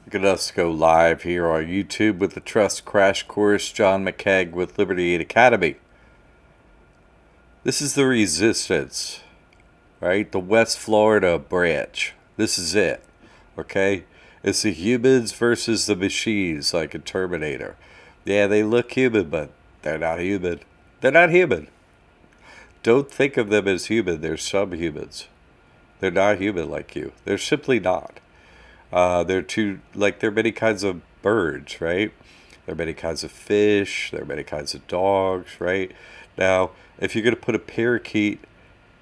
Look at us go live here on YouTube with the Trust Crash Course. John McKeag with Liberty Aid Academy. This is the resistance, right? The West Florida branch. This is it, okay? It's the humans versus the machines, like a Terminator. Yeah, they look human, but they're not human. They're not human. Don't think of them as human. They're subhumans. They're not human like you. They're simply not. There are many kinds of birds, right? There are many kinds of fish. There are many kinds of dogs, right? Now, if you're going to put a parakeet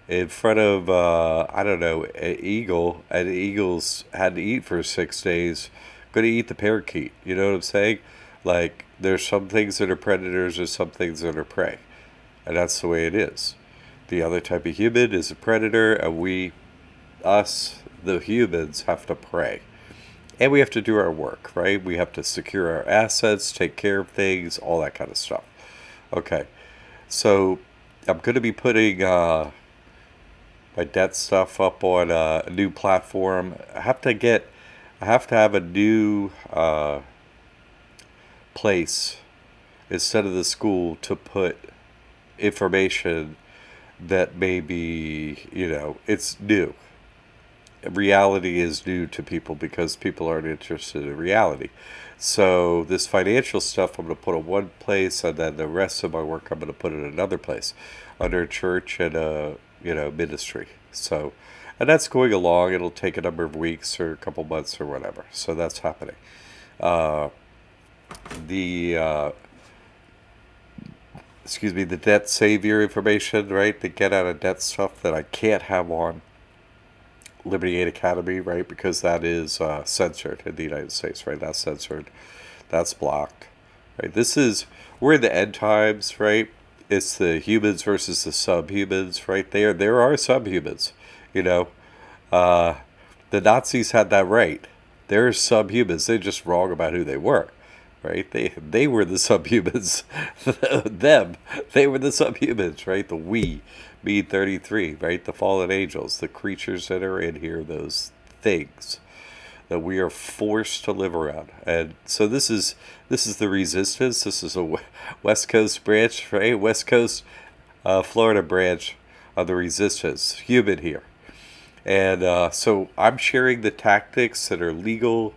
in front of, an eagle, and the eagles had to eat for 6 days, going to eat the parakeet. You know what I'm saying? Like, there's some things that are predators, there's some things that are prey. And that's the way it is. The other type of human is a predator, and us, the humans, have to prey. And we have to do our work, right? We have to secure our assets, take care of things, all that kind of stuff. Okay, so I'm going to be putting my debt stuff up on a new platform. I have to have a new place instead of the school to put information that maybe, it's new. Reality is new to people because people aren't interested in reality. So this financial stuff I'm going to put in one place, and then the rest of my work I'm going to put in another place under a church and a ministry. So, and that's going along. It'll take a number of weeks or a couple months or whatever. So that's happening. Uh, the the debt savior information, right? The get out of debt stuff that I can't have on Liberty Aid Academy, right? Because that is censored in the United States, right? That's censored. That's blocked, right? We're in the end times, right? It's the humans versus the subhumans, right? There are subhumans, you know. Uh, the Nazis had that right. They're subhumans. They're just wrong about who they were, right? They were the subhumans. Them. They were the subhumans, right? The we. Me 33, right? The fallen angels, the creatures that are in here, those things that we are forced to live around. And so this is the resistance. This is a West Coast branch, right? West Coast, Florida branch of the resistance. Human here. And so I'm sharing the tactics that are legal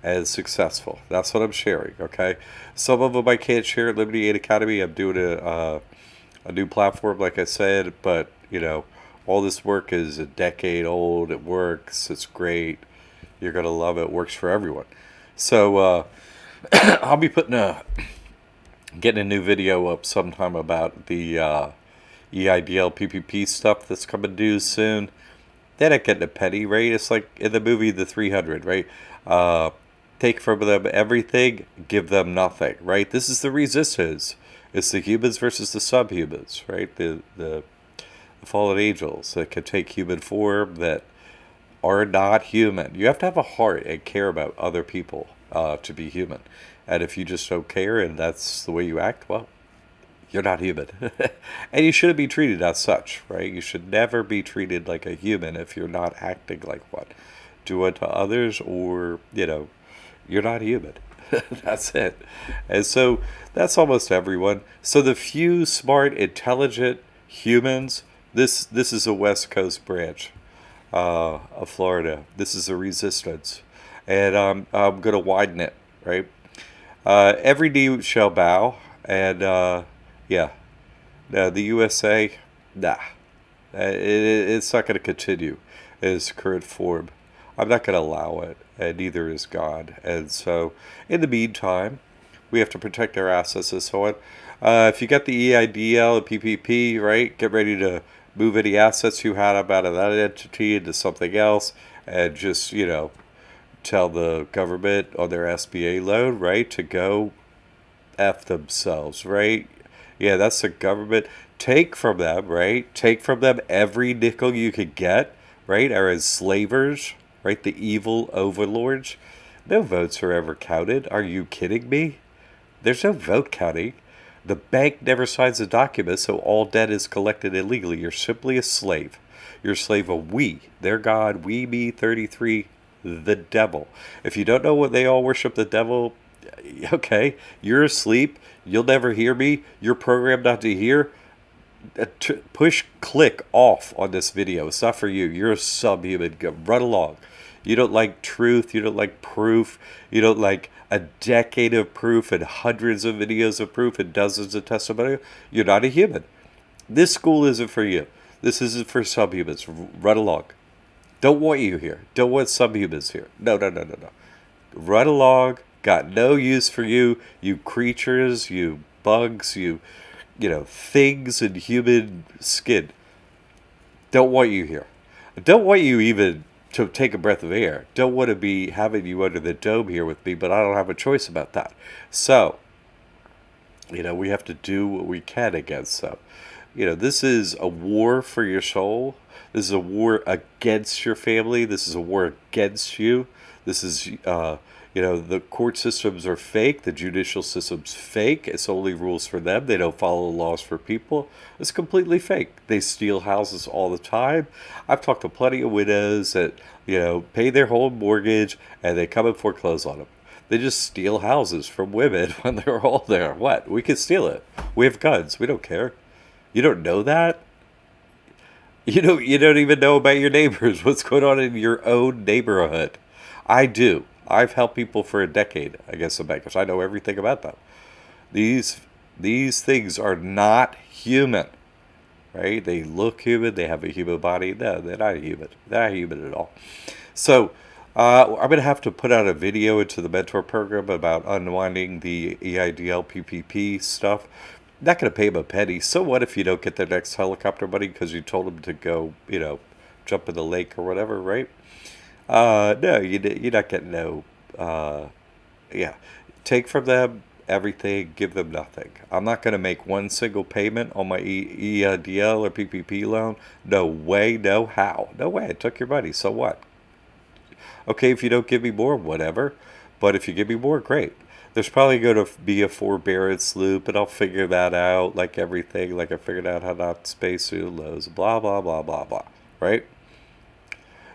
and successful. That's what I'm sharing, okay? Some of them I can't share at Liberty Aid Academy. I'm doing a new platform, like I said, but, all this work is a decade old. It works. It's great. You're going to love it. It works for everyone. So I'll be getting a new video up sometime about the EIDL PPP stuff that's coming due soon. They're not getting a penny, right? It's like in the movie The 300, right? Take from them everything, give them nothing, right? This is the resistance. It's the humans versus the subhumans, right? The fallen angels that can take human form that are not human. You have to have a heart and care about other people to be human. And if you just don't care and that's the way you act, well, you're not human. And you shouldn't be treated as such, right? You should never be treated like a human if you're not acting like one. Do unto others, or, you're not human. That's it. And so that's almost everyone. So the few smart, intelligent humans, this is a West Coast branch of Florida. This is a resistance. And I'm going to widen it, right? Every knee shall bow. And yeah, no, the USA, nah. It's not going to continue in its current form. I'm not going to allow it, and neither is God. And so, in the meantime, we have to protect our assets and so on. If you got the EIDL and PPP, right, get ready to move any assets you had up out of that entity into something else, and just, tell the government on their SBA loan, right, to go F themselves, right? Yeah, that's the government. Take from them, right? Take from them every nickel you could get, right? Our enslavers, right? The evil overlords. No votes are ever counted. Are you kidding me? There's no vote counting. The bank never signs a document, so all debt is collected illegally. You're simply a slave. You're a slave of we, their God, we, me, 33. the devil. If you don't know what they all worship the devil, okay, you're asleep. You'll never hear me. You're programmed not to hear. Push click off on this video. It's not for you. You're a subhuman. Run along. You don't like truth. You don't like proof. You don't like a decade of proof and hundreds of videos of proof and dozens of testimonials. You're not a human. This school isn't for you. This isn't for subhumans. Run along. Don't want you here. Don't want subhumans here. No, no, no, no, no. Run along. Got no use for you. You creatures. You bugs. You things in human skin. Don't want you here. Don't want you even to take a breath of air. Don't want to be having you under the dome here with me, but I don't have a choice about that. So, we have to do what we can against them. This is a war for your soul. This is a war against your family. This is a war against you. This is, the court systems are fake. The judicial system's fake. It's only rules for them. They don't follow the laws for people. It's completely fake. They steal houses all the time. I've talked to plenty of widows that, pay their home mortgage and they come and foreclose on them. They just steal houses from women when they're all there. What? We can steal it. We have guns. We don't care. You don't know that? You don't even know about your neighbors. What's going on in your own neighborhood? I do. I've helped people for a decade against the bankers. I know everything about them. These things are not human, right? They look human. They have a human body. No, they're not human. They're not human at all. So I'm going to have to put out a video into the mentor program about unwinding the EIDL PPP stuff. Not going to pay them a penny. So what if you don't get their next helicopter money because you told them to go, jump in the lake or whatever, right? No, you're not getting no. Yeah, take from them everything, give them nothing. I'm not going to make one single payment on my EIDL or PPP loan. No way, no how. No way. I took your money. So what? Okay, if you don't give me more, whatever. But if you give me more, great. There's probably going to be a forbearance loop, and I'll figure that out, like everything. Like I figured out how not to space student loans, blah, blah, blah, blah, blah, right?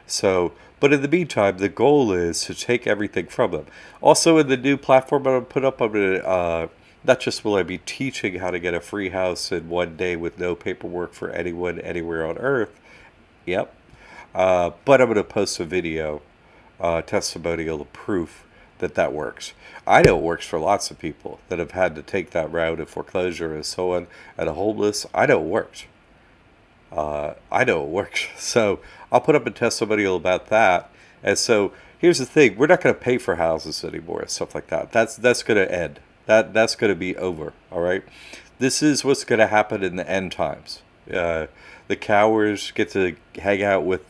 So, but in the meantime, the goal is to take everything from them. Also, in the new platform I'm going to put up, I'm going to, not just will I be teaching how to get a free house in one day with no paperwork for anyone anywhere on earth. Yep. But I'm going to post a video, testimonial proof that works. I know it works for lots of people that have had to take that route of foreclosure and so on, and a homeless. I know it works. I know it works. So I'll put up a testimonial about that. And so here's the thing: we're not going to pay for houses anymore and stuff like that. That's going to end. That's going to be over. All right. This is what's going to happen in the end times. The cowards get to hang out with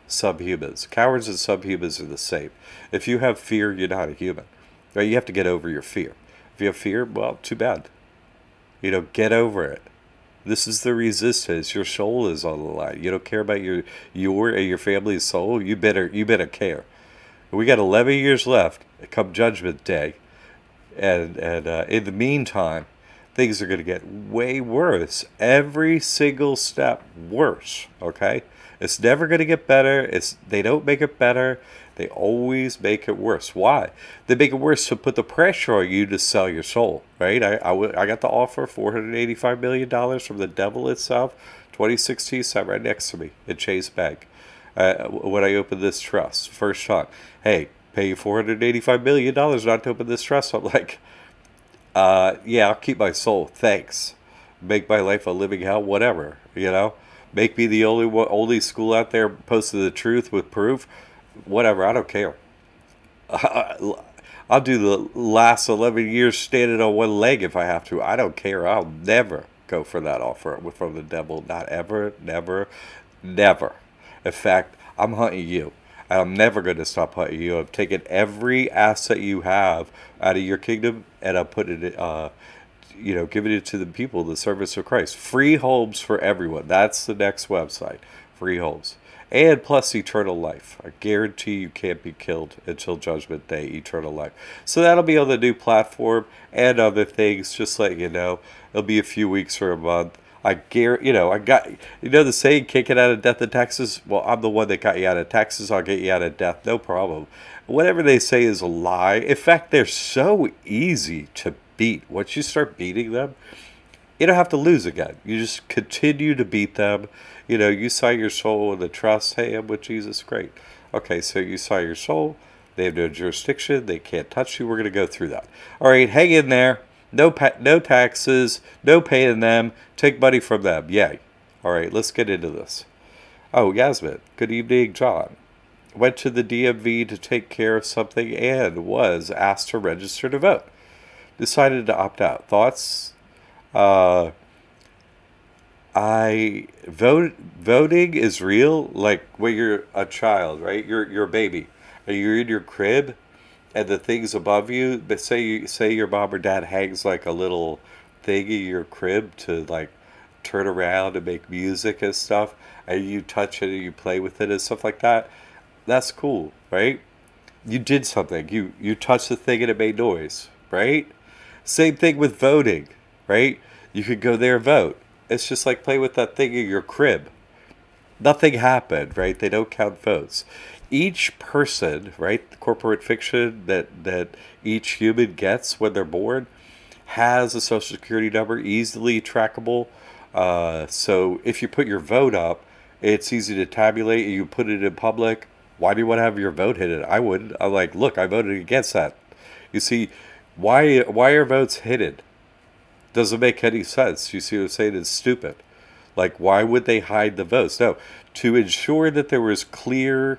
subhumans. Cowards and subhumans are the same. If you have fear, you're not a human. Right? You have to get over your fear. If you have fear, well, too bad. Get over it. This is the resistance. Your soul is on the line. You don't care about your family's soul. You better care. We got 11 years left. Come Judgment Day, and in the meantime, things are going to get way worse. Every single step worse. Okay, it's never going to get better. They don't make it better. They always make it worse. Why? They make it worse to put the pressure on you to sell your soul, right? I got the offer, $485 million from the devil itself. 2016, sat right next to me in Chase Bank. When I opened this trust, first time. Hey, pay you $485 million not to open this trust. I'm like, yeah, I'll keep my soul. Thanks. Make my life a living hell, whatever, Make me the only school out there posting the truth with proof. Whatever, I don't care. I'll do the last 11 years standing on one leg if I have to. I don't care. I'll never go for that offer from the devil. Not ever, never, never. In fact, I'm hunting you. And I'm never going to stop hunting you. I'm taking every asset you have out of your kingdom and I'm putting it, giving it to the people, the service of Christ. Free homes for everyone. That's the next website. Free homes. And plus eternal life. I guarantee you can't be killed until Judgment Day, eternal life. So that'll be on the new platform and other things, just let you know. It'll be a few weeks or a month. I guarantee, I got, the saying, can't get out of death in Texas? Well, I'm the one that got you out of Texas. I'll get you out of death, no problem. Whatever they say is a lie. In fact, they're so easy to beat. Once you start beating them, you don't have to lose again. You just continue to beat them. You sign your soul in the trust. Hey, I'm with Jesus. Great. Okay, so you sign your soul. They have no jurisdiction. They can't touch you. We're going to go through that. All right, hang in there. No taxes. No paying them. Take money from them. Yay. All right, let's get into this. Oh, Yasmin. Good evening, John. Went to the DMV to take care of something and was asked to register to vote. Decided to opt out. Thoughts? Voting is real. Like when you're a child, right? You're a baby, and you're in your crib, and the things above you. But say your mom or dad hangs like a little thing in your crib to like turn around and make music and stuff, and you touch it and you play with it and stuff like that. That's cool, right? You did something. You touched the thing and it made noise, right? Same thing with voting, right? You could go there and vote. It's just like play with that thing in your crib. Nothing happened, right? They don't count votes. Each person, right, the corporate fiction that each human gets when they're born has a social security number, easily trackable. So if you put your vote up, it's easy to tabulate. You put it in public. Why do you want to have your vote hidden? I wouldn't. I'm like, look, I voted against that. You see, why are votes hidden? Doesn't make any sense. You see what I'm saying? It's stupid. Like, why would they hide the votes? No, to ensure that there was clear,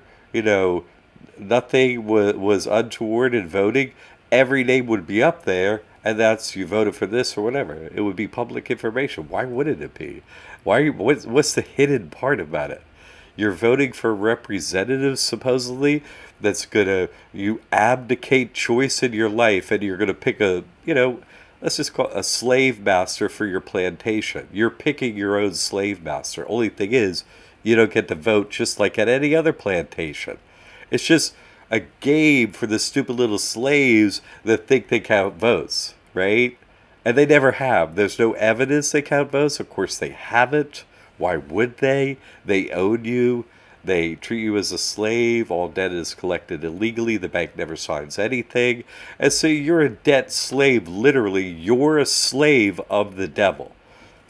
nothing was untoward in voting, every name would be up there, and that's you voted for this or whatever. It would be public information. Why wouldn't it be? What's the hidden part about it? You're voting for representatives, supposedly, you abdicate choice in your life, and you're going to pick let's just call it a slave master for your plantation. You're picking your own slave master. Only thing is, you don't get to vote just like at any other plantation. It's just a game for the stupid little slaves that think they count votes, right? And they never have. There's no evidence they count votes. Of course, they haven't. Why would they? They own you. They treat you as a slave. All debt is collected illegally. The bank never signs anything. And so you're a debt slave. Literally, you're a slave of the devil.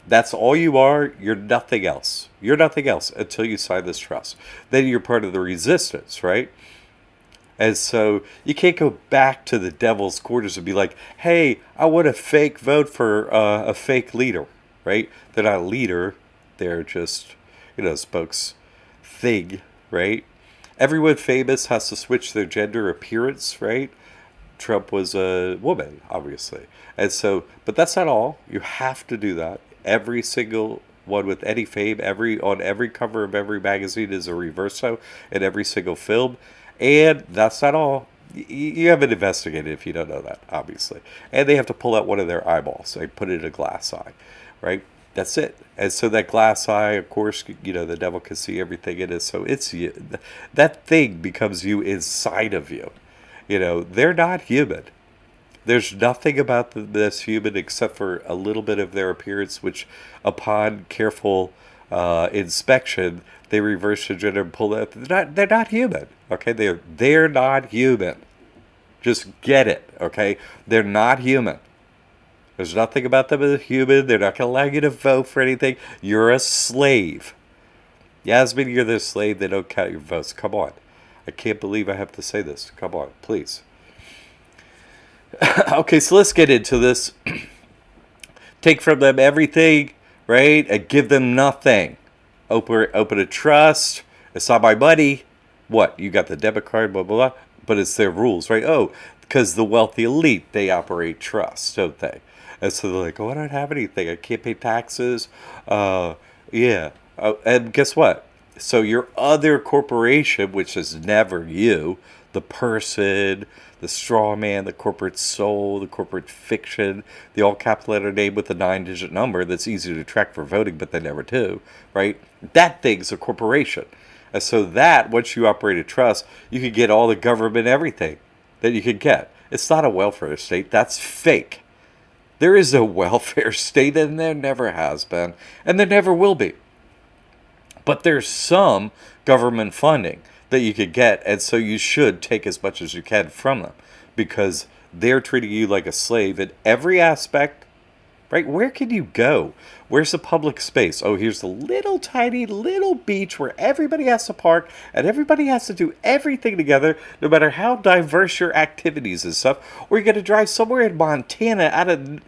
That's all you are. You're nothing else. You're nothing else until you sign this trust. Then you're part of the resistance, right? And so you can't go back to the devil's quarters and be like, hey, I want a fake vote for a fake leader, right? They're not a leader. They're just, spokes thing, right? Everyone famous has to switch their gender appearance, right? Trump was a woman, obviously. And so, but that's not all. You have to do that. Every single one with any fame, on every cover of every magazine is a reverso in every single film. And that's not all. You haven't investigated if you don't know that, obviously. And they have to pull out one of their eyeballs. They put it in a glass eye, right? That's it. And so that glass eye, of course, the devil can see everything in it. So it's you. That thing becomes you inside of you. They're not human. There's nothing about this human except for a little bit of their appearance, which upon careful inspection, they reverse the gender and pull out. They're not human. Okay, they're not human. Just get it. Okay, they're not human. There's nothing about them as a human. They're not going to allow you to vote for anything. You're a slave. Yasmin, you're the slave. They don't count your votes. Come on. I can't believe I have to say this. Come on, please. Okay, so let's get into this. Take from them everything, right? And give them nothing. Open a trust. It's not my money. What? You got the debit card, blah, blah, blah. But it's their rules, right? Oh, because the wealthy elite, they operate trusts, don't they? And so they're like, oh, I don't have anything. I can't pay taxes. Yeah. And guess what? So your other corporation, which is never you, the person, the straw man, the corporate soul, the corporate fiction, the all capital letter name with a 9-digit number that's easy to track for voting, but they never do, right? That thing's a corporation. And so that, once you operate a trust, you can get all the government, everything that you can get. It's not a welfare state. That's fake. There is no welfare state, and there never has been, and there never will be. But there's some government funding that you could get, and so you should take as much as you can from them because they're treating you like a slave in every aspect. Right? Where can you go? Where's the public space? Oh, here's the little tiny little beach where everybody has to park and everybody has to do everything together, no matter how diverse your activities and stuff. Or you're going to drive somewhere in Montana out of,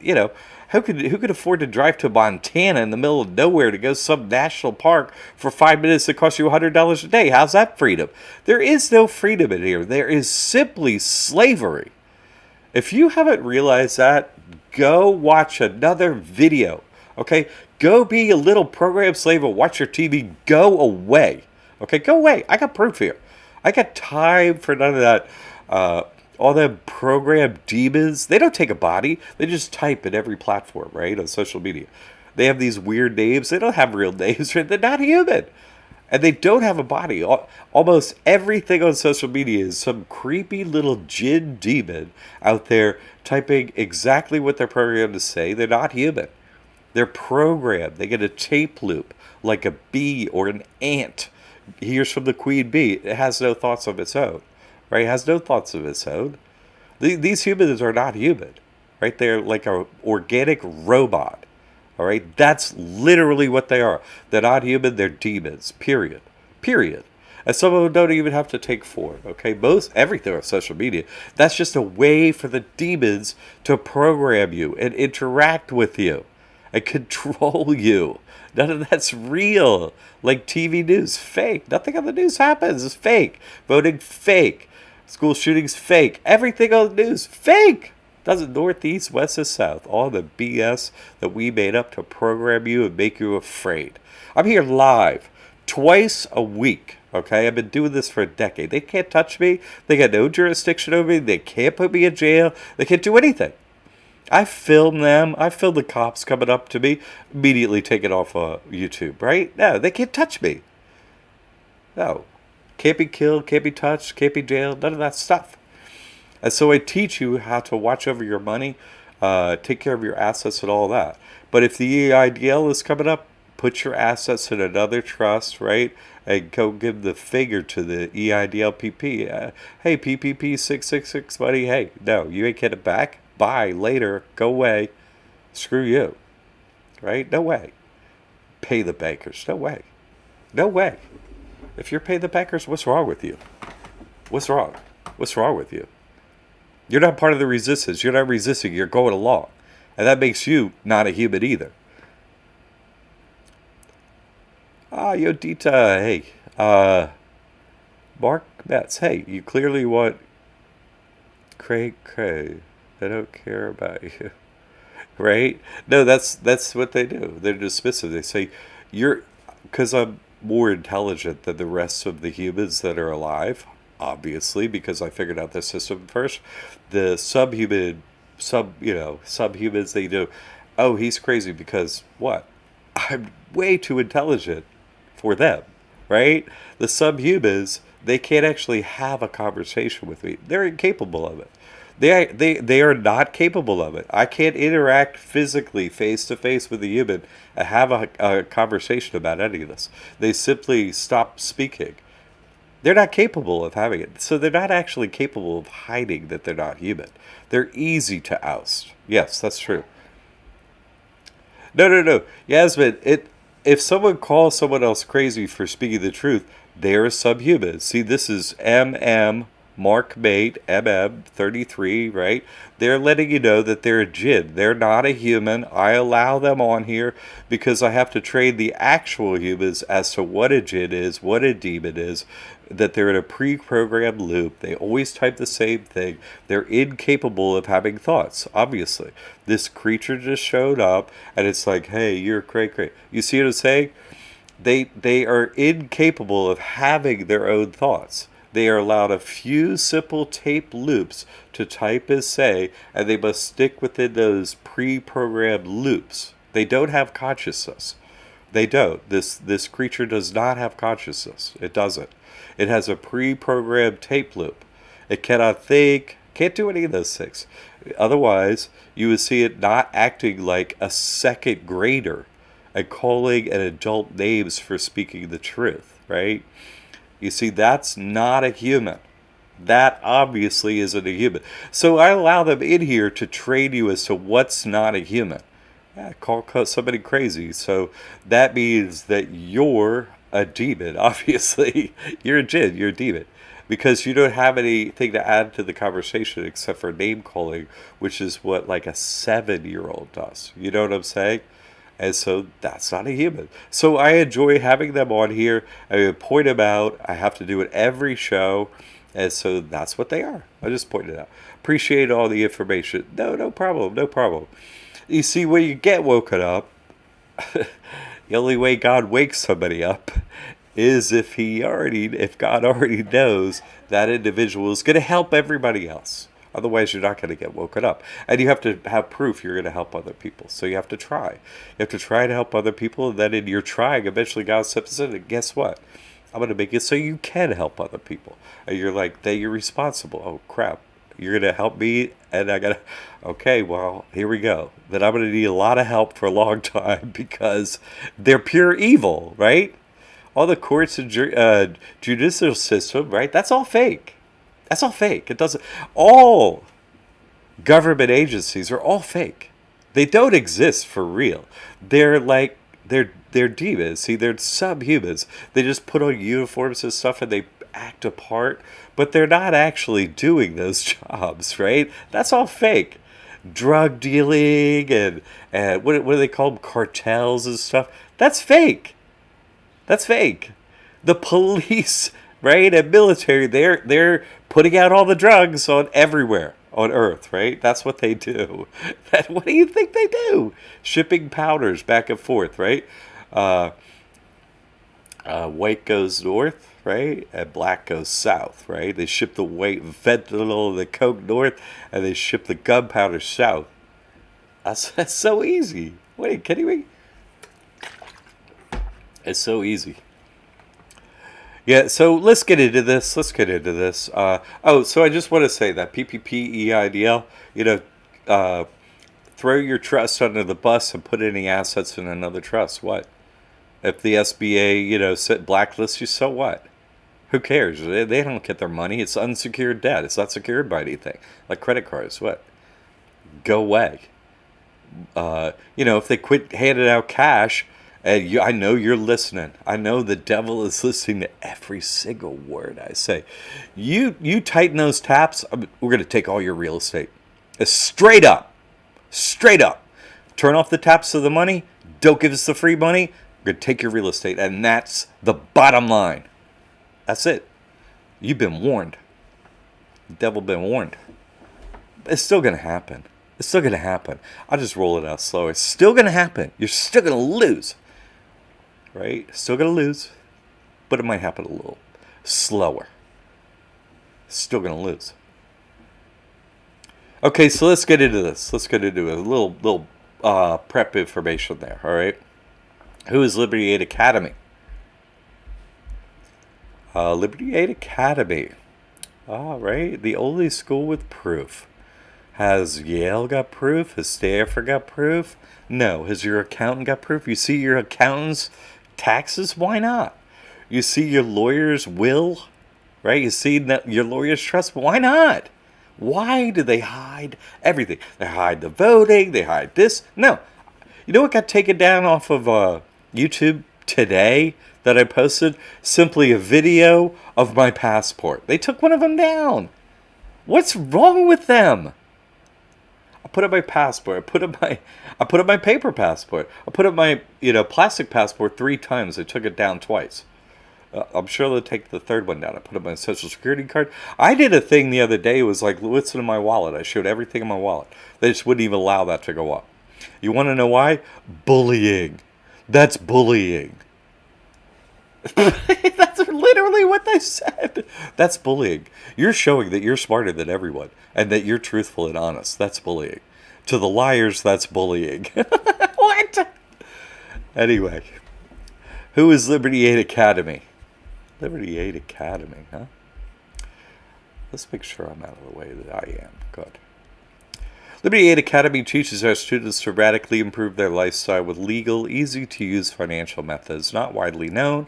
who could afford to drive to Montana in the middle of nowhere to go to some national park for 5 minutes that costs you $100 a day? How's that freedom? There is no freedom in here. There is simply slavery. If you haven't realized that, go watch another video. Okay? Go be a little program slave and watch your TV. Go away. Okay? Go away. I got proof here. I got time for none of that. All them program demons. They don't take a body. They just type in every platform, right? On social media. They have these weird names. They don't have real names. They're not human. And they don't have a body. Almost everything on social media is some creepy little jinn demon out there typing exactly what they're programmed to say. They're not human. They're programmed. They get a tape loop like a bee or an ant hears from the queen bee. It has no thoughts of its own. Right? It has no thoughts of its own. These humans are not human. Right? They're like an organic robot. All right, that's literally what they are. They're not human, they're demons, period. Period. And some of them don't even have to take form, okay? Everything on social media, that's just a way for the demons to program you and interact with you and control you. None of that's real. Like TV news, fake. Nothing on the news happens. It's fake. Voting, fake. School shootings, fake. Everything on the news, fake. Doesn't northeast, west, and south. All the BS that we made up to program you and make you afraid. I'm here live twice a week. Okay, I've been doing this for a decade. They can't touch me. They got no jurisdiction over me. They can't put me in jail. They can't do anything. I film them. I film the cops coming up to me, immediately take it off YouTube, right? No, they can't touch me. No. Can't be killed, can't be touched, can't be jailed, none of that stuff. And so I teach you how to watch over your money, take care of your assets and all that. But if the EIDL is coming up, put your assets in another trust, right? And go give the figure to the EIDL PP. Hey, PPP 666, buddy. Hey, no, you ain't getting it back. Bye, later, go away. Screw you, right? No way. Pay the bankers. No way. No way. If you're paying the bankers, what's wrong with you? What's wrong? What's wrong with you? You're not part of the resistance. You're not resisting. You're going along. And that makes you not a human either. Yodita, hey. Mark Metz, hey, you clearly want Craig. I don't care about you. Right? No, that's what they do. They're dismissive. They say, because I'm more intelligent than the rest of the humans that are alive, obviously, because I figured out the system first. The subhumans, they do, oh, he's crazy because what? I'm way too intelligent for them, right? The subhumans, they can't actually have a conversation with me. They're incapable of it. They are not capable of it. I can't interact physically, face to face with a human and have a conversation about any of this. They simply stop speaking. They're not capable of having it. So they're not actually capable of hiding that they're not human. They're easy to oust. Yes, that's true. No. Yasmin, if someone calls someone else crazy for speaking the truth, they're a subhuman. See, this is Mark Mate, 33, right? They're letting you know that they're a jinn. They're not a human. I allow them on here because I have to train the actual humans as to what a jinn is, what a demon is, that they're in a pre-programmed loop. They always type the same thing. They're incapable of having thoughts, obviously. This creature just showed up, and it's like, hey, you're cray-cray. You see what I'm saying? They are incapable of having their own thoughts. They are allowed a few simple tape loops to type and say, and they must stick within those pre-programmed loops. They don't have consciousness. They don't. This creature does not have consciousness. It doesn't. It has a pre-programmed tape loop. It cannot think, can't do any of those things. Otherwise, you would see it not acting like a second grader and calling an adult names for speaking the truth, right? You see, that's not a human. That obviously isn't a human. So I allow them in here to train you as to what's not a human. Yeah, call somebody crazy. So that means that you're a demon, obviously. You're a jinn, you're a demon. Because you don't have anything to add to the conversation except for name calling, which is what like a 7-year-old does. You know what I'm saying? And so that's not a human. So I enjoy having them on here. I point them out. I have to do it every show. And so that's what they are. I just pointed it out. Appreciate all the information. No problem. No problem. You see, when you get woken up, the only way God wakes somebody up is if God already knows that individual is going to help everybody else. Otherwise, you're not going to get woken up. And you have to have proof you're going to help other people. So you have to try. You have to try to help other people. And then in your trying, eventually God steps in and guess what? I'm going to make it so you can help other people. And you're like, then you're responsible. Oh, crap. You're going to help me? And I got to, okay, well, here we go. Then I'm going to need a lot of help for a long time because they're pure evil, right? All the courts and judicial system, right? That's all fake. That's all fake. It doesn't. All government agencies are all fake. They don't exist for real. They're like they're demons. See, they're subhumans. They just put on uniforms and stuff, and they act a part, but they're not actually doing those jobs, right? That's all fake. Drug dealing and what do they call them? Cartels and stuff. That's fake. That's fake. The police, right, and military, they're putting out all the drugs on everywhere on Earth, right? That's what they do. What do you think they do? Shipping powders back and forth, right? White goes north, right, and black goes south, right? They ship the white fentanyl and the coke north, and they ship the gunpowder south. That's so easy. What, are you kidding me? It's so easy. Yeah, so let's get into this. So I just want to say that PPP EIDL, throw your trust under the bus and put any assets in another trust. What? If the SBA, blacklists you, so what? Who cares? They don't get their money. It's unsecured debt. It's not secured by anything. Like credit cards, what? Go away. If they quit handing out cash, and I know you're listening. I know the devil is listening to every single word I say. You tighten those taps, we're going to take all your real estate. Straight up. Turn off the taps of the money. Don't give us the free money. We're going to take your real estate. And that's the bottom line. That's it. You've been warned. The devil been warned. It's still going to happen. I'll just roll it out slower. It's still going to happen. You're still going to lose. Right? Still going to lose. But it might happen a little slower. Still going to lose. Okay, so let's get into this. Let's get into a little prep information there. All right? Who is Liberty Aid Academy? Liberty Aid Academy. All right. The only school with proof. Has Yale got proof? Has Stanford got proof? No. Has your accountant got proof? You see your accountant's taxes? Why not? You see your lawyer's will? Right? You see your lawyer's trust? Why not? Why do they hide everything? They hide the voting. They hide this. No. You know what got taken down off of YouTube today that I posted? Simply a video of my passport. They took one of them down. What's wrong with them? I put up my passport. I put up my paper passport. I put up my plastic passport 3 times. They took it down twice. I'm sure they'll take the third one down. I put up my social security card. I did a thing the other day. It was like, listen to my wallet. I showed everything in my wallet. They just wouldn't even allow that to go up. You want to know why? Bullying. That's bullying. That's literally what they said. That's bullying. You're showing that you're smarter than everyone and that you're truthful and honest. That's bullying. To the liars, that's bullying. What? Anyway, who is Liberty Aid Academy? Liberty Aid Academy, huh? Let's make sure I'm out of the way that I am. Good. Liberty Aid Academy teaches our students to radically improve their lifestyle with legal, easy-to-use financial methods not widely known,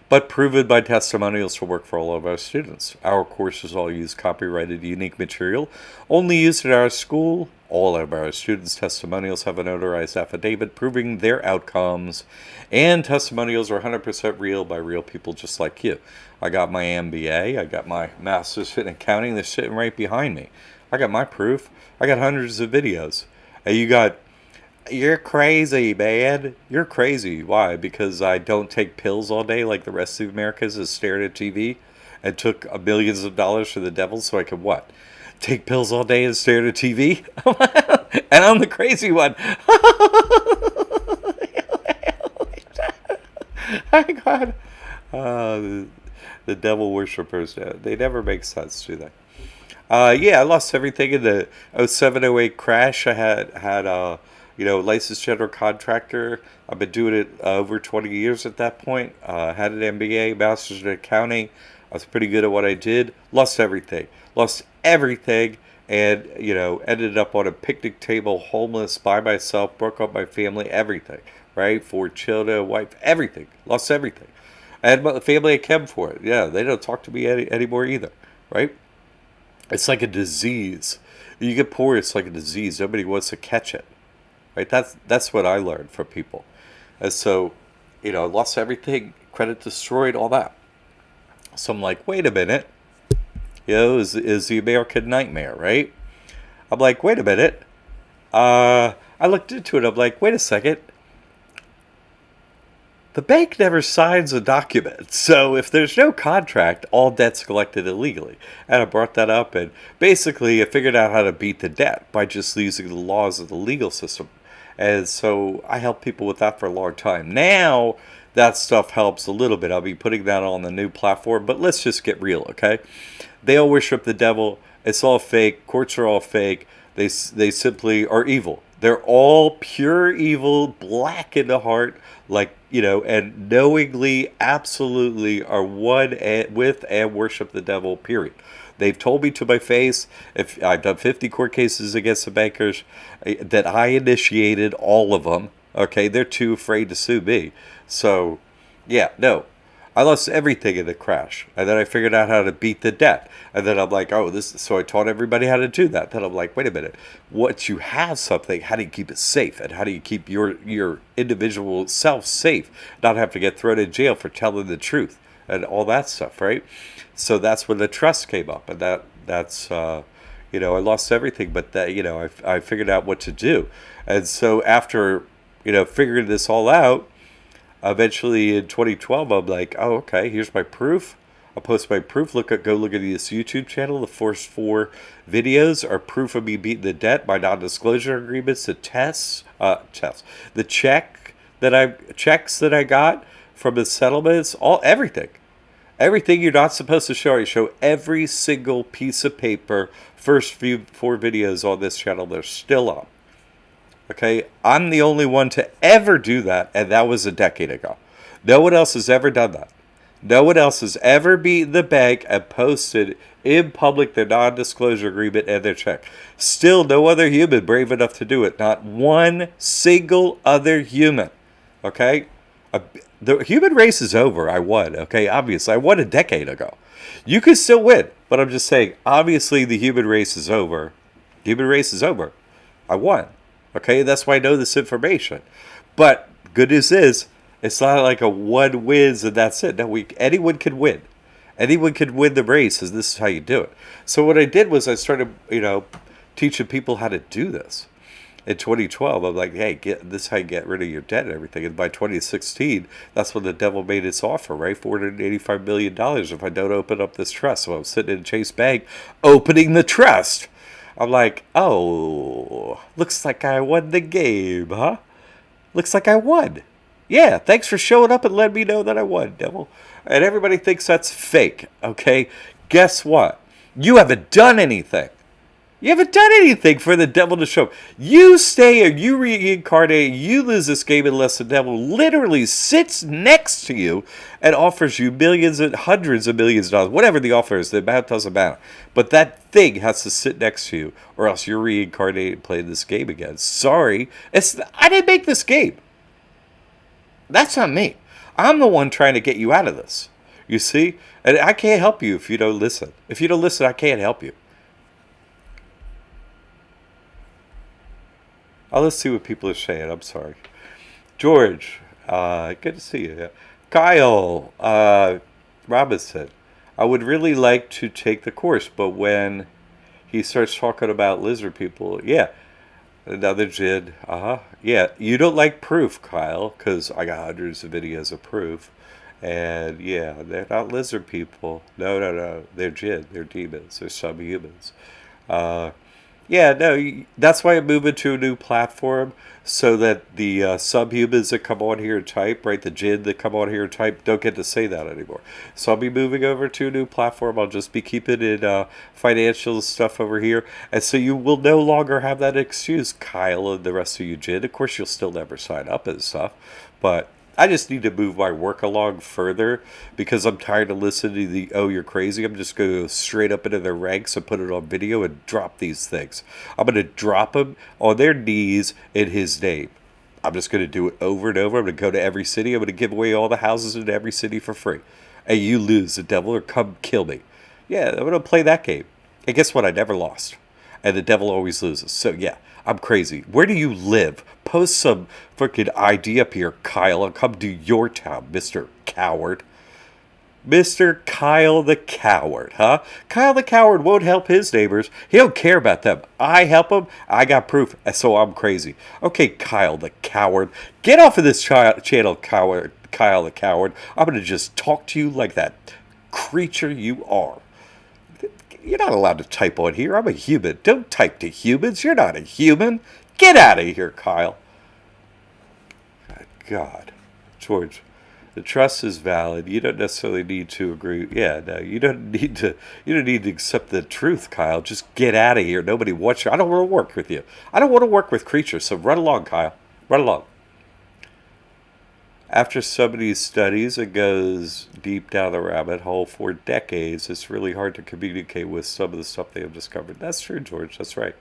but proven by testimonials to work for all of our students. Our courses all use copyrighted, unique material, only used at our school. All of our students' testimonials have a notarized affidavit proving their outcomes, and testimonials are 100% real by real people just like you. I got my MBA, I got my master's in accounting, they're sitting right behind me. I got my proof. I got hundreds of videos. And you're crazy, man. You're crazy. Why? Because I don't take pills all day like the rest of Americans that stared at TV and took millions of dollars for the devil so I could what? Take pills all day and stare at TV? And I'm the crazy one. My God. The devil worshippers, they never make sense, do they? Yeah, I lost everything in the 07-08 crash. I had licensed general contractor. I've been doing it over 20 years at that point. Had an MBA, master's in accounting. I was pretty good at what I did. Lost everything. And, ended up on a picnic table, homeless, by myself, broke up my family, everything, right? 4 children, wife, everything. Lost everything. I had my family at Chem for it. Yeah, they don't talk to me anymore either, right? It's like a disease. You get poor, it's like a disease. Nobody wants to catch it, right? That's what I learned from people. And so, I lost everything, credit destroyed, all that. So I'm like, wait a minute. Is the American nightmare, right? I'm like, wait a minute. I looked into it. I'm like, wait a second. The bank never signs a document, so if there's no contract, all debt's collected illegally. And I brought that up, and basically I figured out how to beat the debt by just using the laws of the legal system. And so I helped people with that for a long time. Now, that stuff helps a little bit. I'll be putting that on the new platform, but let's just get real, okay? They all worship the devil. It's all fake. Courts are all fake. They simply are evil. They're all pure evil, black in the heart, and knowingly, absolutely are one with and worship the devil, period. They've told me to my face, if I've done 50 court cases against the bankers, that I initiated all of them. Okay, they're too afraid to sue me. So, yeah, no. I lost everything in the crash. And then I figured out how to beat the debt. And then I'm like, so I taught everybody how to do that. Then I'm like, wait a minute. Once you have something, how do you keep it safe? And how do you keep your individual self safe? Not have to get thrown in jail for telling the truth and all that stuff, right? So that's when the trust came up. And that's I lost everything. But that, I figured out what to do. And so after, figuring this all out, eventually in 2012, I'm like, oh, okay, here's my proof. I'll post my proof. Go look at this YouTube channel. The first 4 videos are proof of me beating the debt, my non-disclosure agreements, the checks that I got from the settlements, everything. Everything you're not supposed to show. I show every single piece of paper. First 4 videos on this channel, they're still up. Okay, I'm the only one to ever do that, and that was a decade ago. No one else has ever done that. No one else has ever beaten the bank and posted in public their non-disclosure agreement and their check. Still, no other human brave enough to do it. Not one single other human. Okay? The human race is over. I won. Okay, obviously. I won a decade ago. You could still win, but I'm just saying, obviously the human race is over. Human race is over. I won. Okay, that's why I know this information. But good news is, it's not like a one wins and that's it. No, anyone can win. Anyone can win the race, and this is how you do it. So what I did was I started, teaching people how to do this. In 2012, I'm like, hey, this is how you get rid of your debt and everything. And by 2016, that's when the devil made its offer, right? $485 million if I don't open up this trust. So I'm sitting in Chase Bank opening the trust. I'm like, oh, looks like I won the game, huh? Looks like I won. Yeah, thanks for showing up and letting me know that I won, devil. And everybody thinks that's fake, okay? Guess what? You haven't done anything. You haven't done anything for the devil to show up. You stay and you reincarnate, you lose this game unless the devil literally sits next to you and offers you millions and hundreds of millions of dollars. Whatever the offer is, the amount doesn't matter. But that thing has to sit next to you, or else you're reincarnated and playing this game again. Sorry. I didn't make this game. That's not me. I'm the one trying to get you out of this. You see? And I can't help you if you don't listen. If you don't listen, I can't help you. Let's see what people are saying. I'm sorry. George, good to see you. Kyle Robinson, I would really like to take the course, but when he starts talking about lizard people, yeah. Another Jid. Yeah, you don't like proof, Kyle, because I got hundreds of videos of proof. And yeah, they're not lizard people. No. They're Jid. They're demons. They're subhumans. Yeah, no, that's why I'm moving to a new platform, so that the subhumans that come on here and type, right, the Jid that come on here and type, don't get to say that anymore. So I'll be moving over to a new platform. I'll just be keeping it financial stuff over here. And so you will no longer have that excuse, Kyle and the rest of you Jid. Of course, you'll still never sign up and stuff, but I just need to move my work along further because I'm tired of listening to the, oh, you're crazy. I'm just going to go straight up into their ranks and put it on video and drop these things. I'm going to drop them on their knees in his name. I'm just going to do it over and over. I'm going to go to every city. I'm going to give away all the houses in every city for free. And you lose, the devil, or come kill me. Yeah, I'm going to play that game. And guess what? I never lost. And the devil always loses. So yeah, I'm crazy. Where do you live? Post some freaking ID up here, Kyle. I'll come to your town, Mr. Coward. Mr. Kyle the Coward, huh? Kyle the Coward won't help his neighbors. He don't care about them. I help him. I got proof, so I'm crazy. Okay, Kyle the Coward. Get off of this channel, Kyle the Coward. I'm going to just talk to you like that creature you are. You're not allowed to type on here. I'm a human. Don't type to humans. You're not a human. Get out of here, Kyle. God. George, the trust is valid. You don't necessarily need to agree. Yeah, no, you don't need to accept the truth, Kyle. Just get out of here. Nobody wants you. I don't want to work with you. I don't want to work with creatures. So run along, Kyle. Run along. After some of these studies, it goes deep down the rabbit hole for decades. It's really hard to communicate with some of the stuff they have discovered. That's true, George. That's right.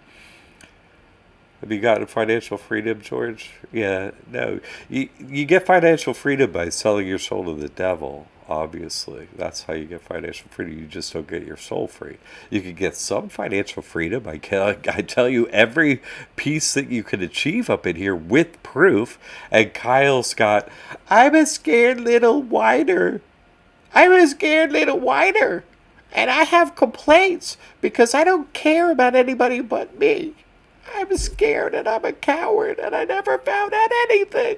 Have you gotten financial freedom, George? Yeah, no. You get financial freedom by selling your soul to the devil, obviously. That's how you get financial freedom. You just don't get your soul free. You can get some financial freedom. I tell you every piece that you can achieve up in here with proof. And Kyle's got, I'm a scared little whiner. I'm a scared little whiner. And I have complaints because I don't care about anybody but me. I'm scared and I'm a coward and I never found out anything.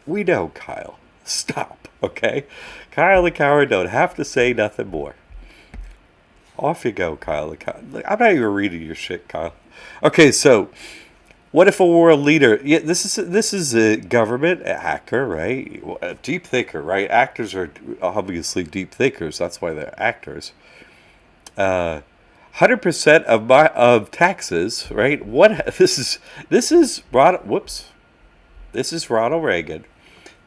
We know, Kyle. Stop, okay? Kyle the Coward don't have to say nothing more. Off you go, Kyle the Coward. I'm not even reading your shit, Kyle. Okay, so what if a world leader? Yeah, this is a government actor, right? A deep thinker, right? Actors are obviously deep thinkers. That's why they're actors. 100% of taxes, right? This is Ronald Reagan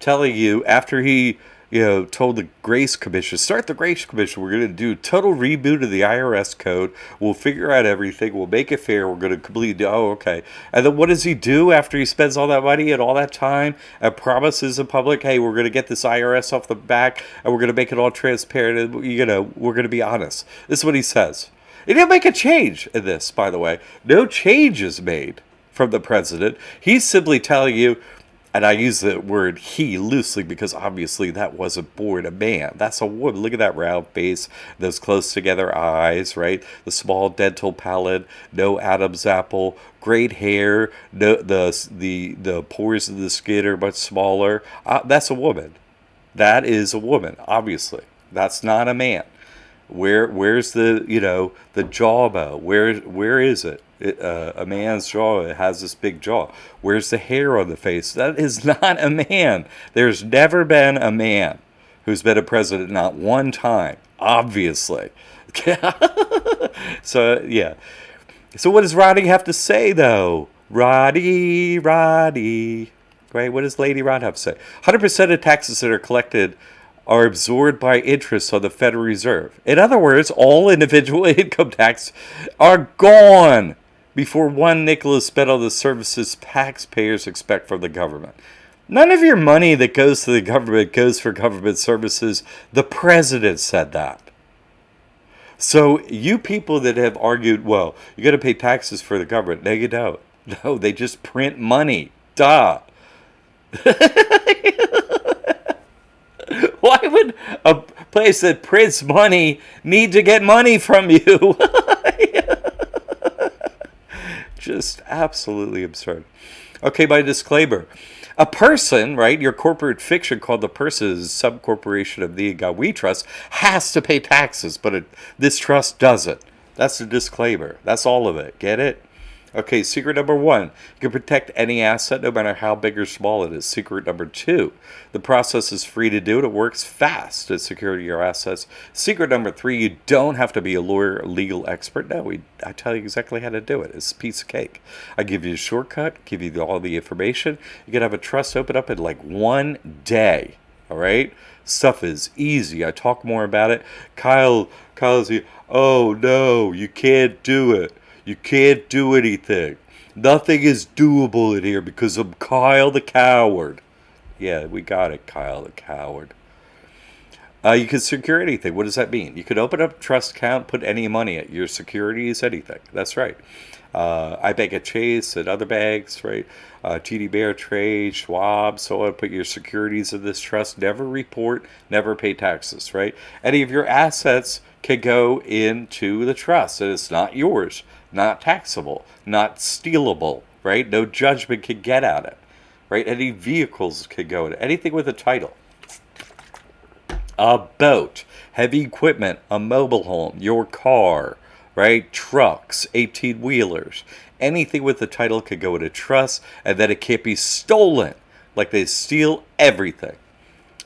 telling you after he told the Grace Commission, start the Grace Commission. We're going to do a total reboot of the IRS code. We'll figure out everything. We'll make it fair. We're going to completely okay. And then what does he do after he spends all that money and all that time and promises in public, hey, we're going to get this IRS off the back and we're going to make it all transparent and, we're going to be honest. This is what he says. He didn't make a change in this, by the way. No change is made from the president. He's simply telling you, and I use the word he loosely because obviously that wasn't born a man. That's a woman. Look at that round face, those close together eyes, right? The small dental palate, no Adam's apple, great hair, no, the pores in the skin are much smaller. That's a woman. That is a woman, obviously. That's not a man. Where's the the jawbone? Where is it? A man's jaw, it has this big jaw. Where's the hair on the face? That is not a man. There's never been a man who's been a president, not one time, obviously. So yeah, So what does Roddy have to say, though? Roddy. Right? What does Lady Rod have to say? 100% of taxes that are collected are absorbed by interest on the Federal Reserve. In other words, all individual income tax are gone before one nickel is spent on the services taxpayers expect from the government. None of your money that goes to the government goes for government services. The president said that. So you people that have argued, well, you got to pay taxes for the government. No, you don't. No, they just print money. Duh. Why would a place that prints money need to get money from you? Just absolutely absurd. Okay, my disclaimer. A person, right, your corporate fiction called The Person is a subcorporation of the We Trust, has to pay taxes, but this trust doesn't. That's the disclaimer. That's all of it. Get it? Okay, secret number 1, you can protect any asset no matter how big or small it is. Secret number 2, the process is free to do and it works fast to secure your assets. Secret number 3, you don't have to be a lawyer or legal expert. No, I tell you exactly how to do it. It's a piece of cake. I give you a shortcut, give you all the information. You can have a trust open up in like 1 day. All right? Stuff is easy. I talk more about it. Kyle's here. Oh, no, you can't do it. You can't do anything. Nothing is doable in here because I'm Kyle the Coward. Yeah, we got it, Kyle the Coward. You can secure anything. What does that mean? You could open up a trust account, put any money at your securities, anything. That's right. I Bank at Chase and other banks, right? TD Ameritrade, Schwab, so on. Put your securities in this trust. Never report, never pay taxes, right? Any of your assets can go into the trust, and it's not yours, not taxable, not stealable, right? No judgment can get at it, right? Any vehicles can go in it. Anything with a title. A boat, heavy equipment, a mobile home, your car, right? Trucks, 18-wheelers. Anything with the title could go in a trust, and then it can't be stolen. Like they steal everything.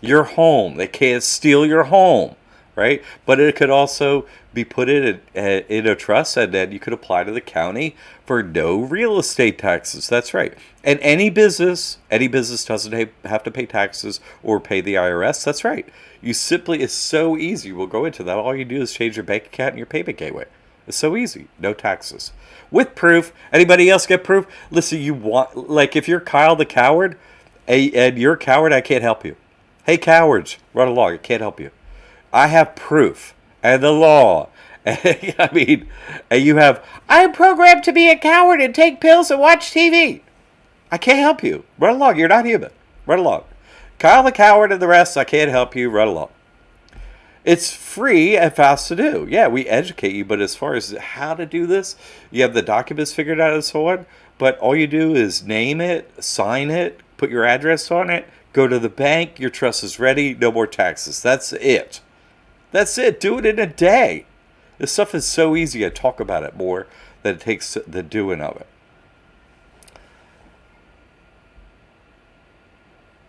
Your home, they can't steal your home, right? But it could also be put in a trust, and then you could apply to the county for no real estate taxes. That's right. And any business doesn't have to pay taxes or pay the IRS. That's right. It's so easy. We'll go into that. All you do is change your bank account and your payment gateway. It's so easy. No taxes. With proof. Anybody else get proof? Listen, if you're Kyle the Coward, and you're a coward, I can't help you. Hey, cowards, run along. I can't help you. I have proof and the law. I mean, and you have, I'm programmed to be a coward and take pills and watch TV. I can't help you. Run along. You're not human. Run along. Kyle the Coward and the rest, I can't help you. Run along. It's free and fast to do. Yeah, we educate you, but as far as how to do this, you have the documents figured out and so on. But all you do is name it, sign it, put your address on it, go to the bank, your trust is ready, no more taxes. That's it. That's it. Do it in a day. This stuff is so easy. I talk about it more than it takes the doing of it.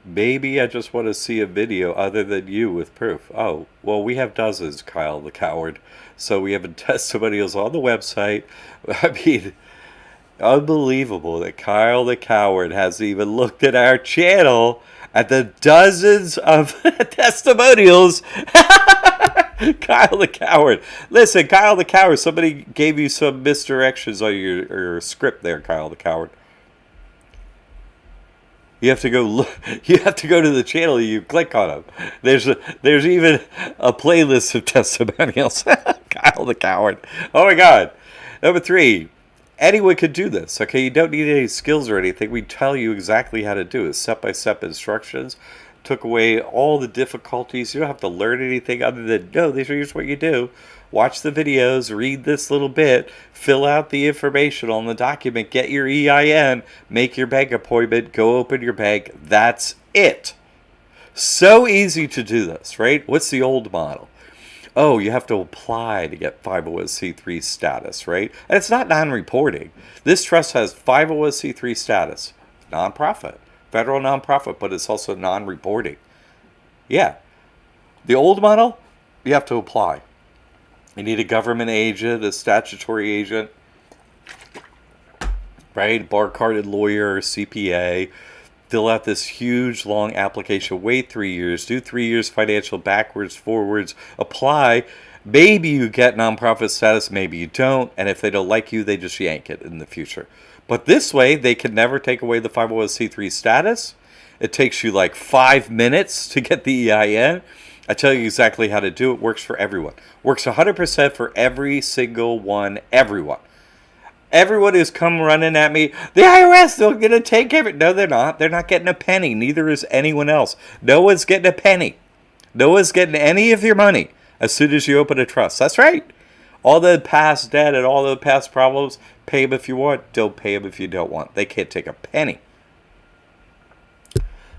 Maybe I just want to see a video other than you with proof. Oh, well, we have dozens, Kyle the Coward. So we have testimonials on the website. I mean, unbelievable that Kyle the Coward hasn't even looked at our channel at the dozens of testimonials. Kyle the Coward. Listen, Kyle the Coward, somebody gave you some misdirections on your script there, Kyle the Coward. You have to go look. You have to go to the channel. You click on them. There's even a playlist of testimonials. Kyle the Coward. Oh my God. Number 3, anyone could do this. Okay, you don't need any skills or anything. We tell you exactly how to do it. Step-by-step instructions. Took away all the difficulties. You don't have to learn anything other than, no, here's what you do. Watch the videos, read this little bit, fill out the information on the document, get your EIN, make your bank appointment, go open your bank. That's it. So easy to do this, right? What's the old model? Oh, you have to apply to get 501c3 status, right? And it's not non-reporting. This trust has 501c3 status, nonprofit. Federal nonprofit, but it's also non-reporting. Yeah. The old model, you have to apply. You need a government agent, a statutory agent. right? Bar carded lawyer, CPA, fill out this huge long application, wait 3 years, do 3 years financial backwards, forwards, apply. Maybe you get nonprofit status, maybe you don't, and if they don't like you, they just yank it in the future. But this way, they can never take away the 501c3 status. It takes you like 5 minutes to get the EIN. I tell you exactly how to do it. Works for everyone. Works 100% for every single one, everyone. Everyone who's come running at me, the IRS, they're going to take care of it. No, they're not. They're not getting a penny. Neither is anyone else. No one's getting a penny. No one's getting any of your money as soon as you open a trust. That's right. All the past debt and all the past problems, pay them if you want. Don't pay them if you don't want. They can't take a penny.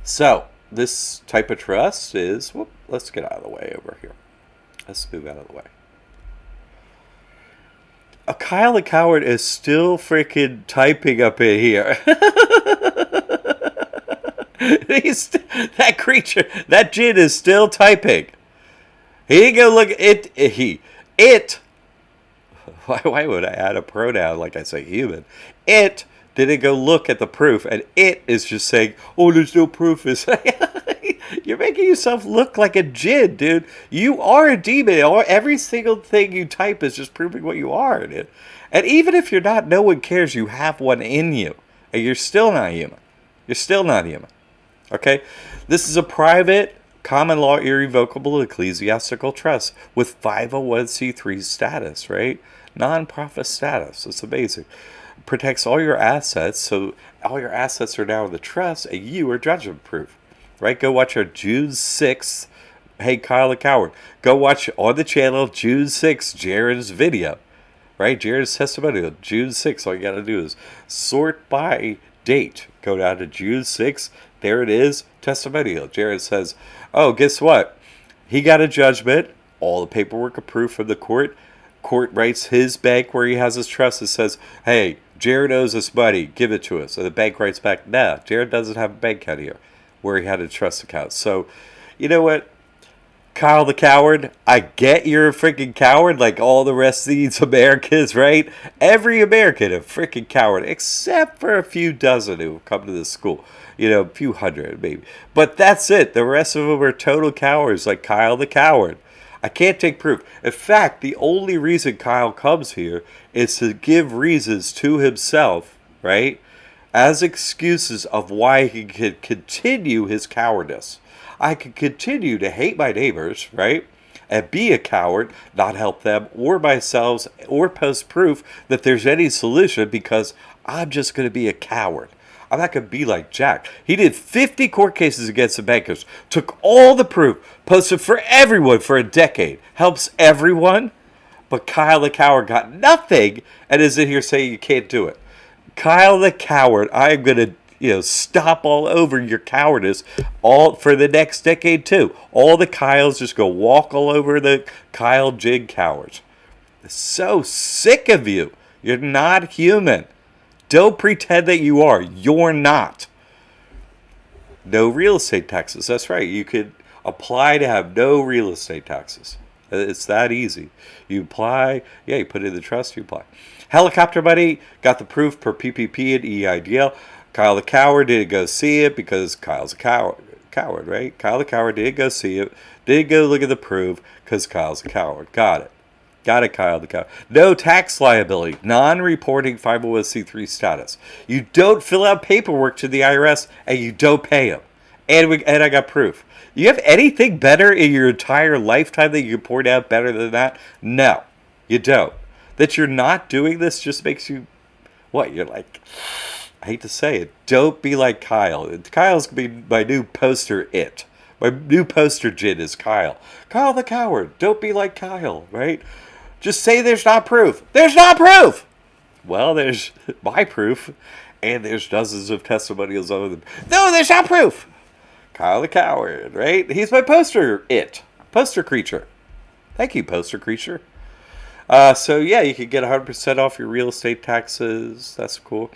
So, this type of trust is, whoop, let's get out of the way over here. Let's move out of the way. Kyle the Coward is still freaking typing up in here. That creature, that Jin is still typing. He didn't go look at it. Why would I add a pronoun like I say human? It didn't go look at the proof, and it is just saying, oh, there's no proof. You're making yourself look like a Jin, dude. You are a demon. Every single thing you type is just proving what you are, dude. And even if you're not, no one cares. You have one in you, and you're still not human. You're still not human. Okay? This is a private, common law, irrevocable ecclesiastical trust with 501c3 status, right? Non-profit status. It's amazing. Protects all your assets, so all your assets are now in the trust, and you are judgment proof. Right? Go watch our June 6th, Hey Kyle the Coward. Go watch on the channel June 6th, Jared's video. Right? Jared's testimonial, June 6th. All you got to do is sort by date. Go down to June 6th. There it is, testimonial. Jared says, oh, guess what? He got a judgment. All the paperwork approved from the court. Court writes his bank where he has his trust. It says, hey, Jared owes us money. Give it to us. And the bank writes back, nah, Jared doesn't have a bank account here where he had a trust account. So, you know what? Kyle the Coward, I get you're a freaking coward like all the rest of these Americans, right? Every American a freaking coward, except for a few dozen who come to this school. You know, a few hundred maybe. But that's it. The rest of them are total cowards like Kyle the Coward. I can't take proof. In fact, the only reason Kyle comes here is to give reasons to himself, right? As excuses of why he could continue his cowardice. I could continue to hate my neighbors, right? And be a coward, not help them or myself or post proof that there's any solution because I'm just going to be a coward. I'm not going to be like Jack. He did 50 court cases against the bankers, took all the proof, posted for everyone for a decade, helps everyone, but Kyle the Coward got nothing and is in here saying you can't do it. Kyle the Coward, I'm going to stop all over your cowardice all for the next decade too. All the Kyles just go walk all over the Kyle Jig cowards. So sick of you. You're not human. Don't pretend that you are. You're not. No real estate taxes. That's right. You could apply to have no real estate taxes. It's that easy. You apply. Yeah, you put it in the trust. You apply. Helicopter Buddy got the proof per PPP and EIDL. Kyle the Coward didn't go see it because Kyle's a coward, right? Kyle the Coward didn't go see it. Didn't go look at the proof because Kyle's a coward. Got it. Got it, Kyle the Coward. No tax liability. Non-reporting 501c3 status. You don't fill out paperwork to the IRS and you don't pay them. And I got proof. You have anything better in your entire lifetime that you can point out better than that? No, you don't. That you're not doing this just makes you, what? You're like, I hate to say it, don't be like Kyle. Kyle's going to be my new poster it. My new poster Jin is Kyle. Kyle the Coward, don't be like Kyle, right? Just say there's not proof. There's not proof! Well, there's my proof, and there's dozens of testimonials of them. No, there's not proof! Kyle the Coward, right? He's my poster it. Poster creature. Thank you, poster creature. So yeah, you can get 100% off your real estate taxes. That's cool.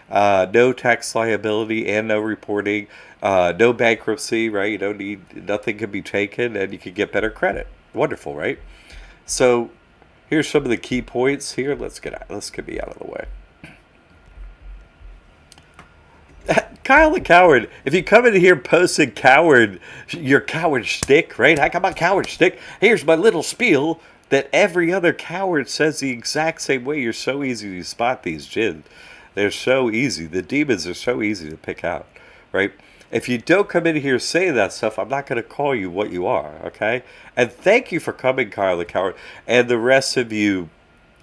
No tax liability and no reporting. No bankruptcy, right? You don't need, nothing can be taken, and you can get better credit. Wonderful, right? So here's some of the key points here. Let's get me out of the way. Kyle the Coward, if you come in here posting coward, your coward shtick, right? I got my coward shtick. Here's my little spiel that every other coward says the exact same way. You're so easy to spot these jinn. They're so easy. The demons are so easy to pick out, right? If you don't come in here saying that stuff, I'm not going to call you what you are, okay? And thank you for coming, Kyle the Coward, and the rest of you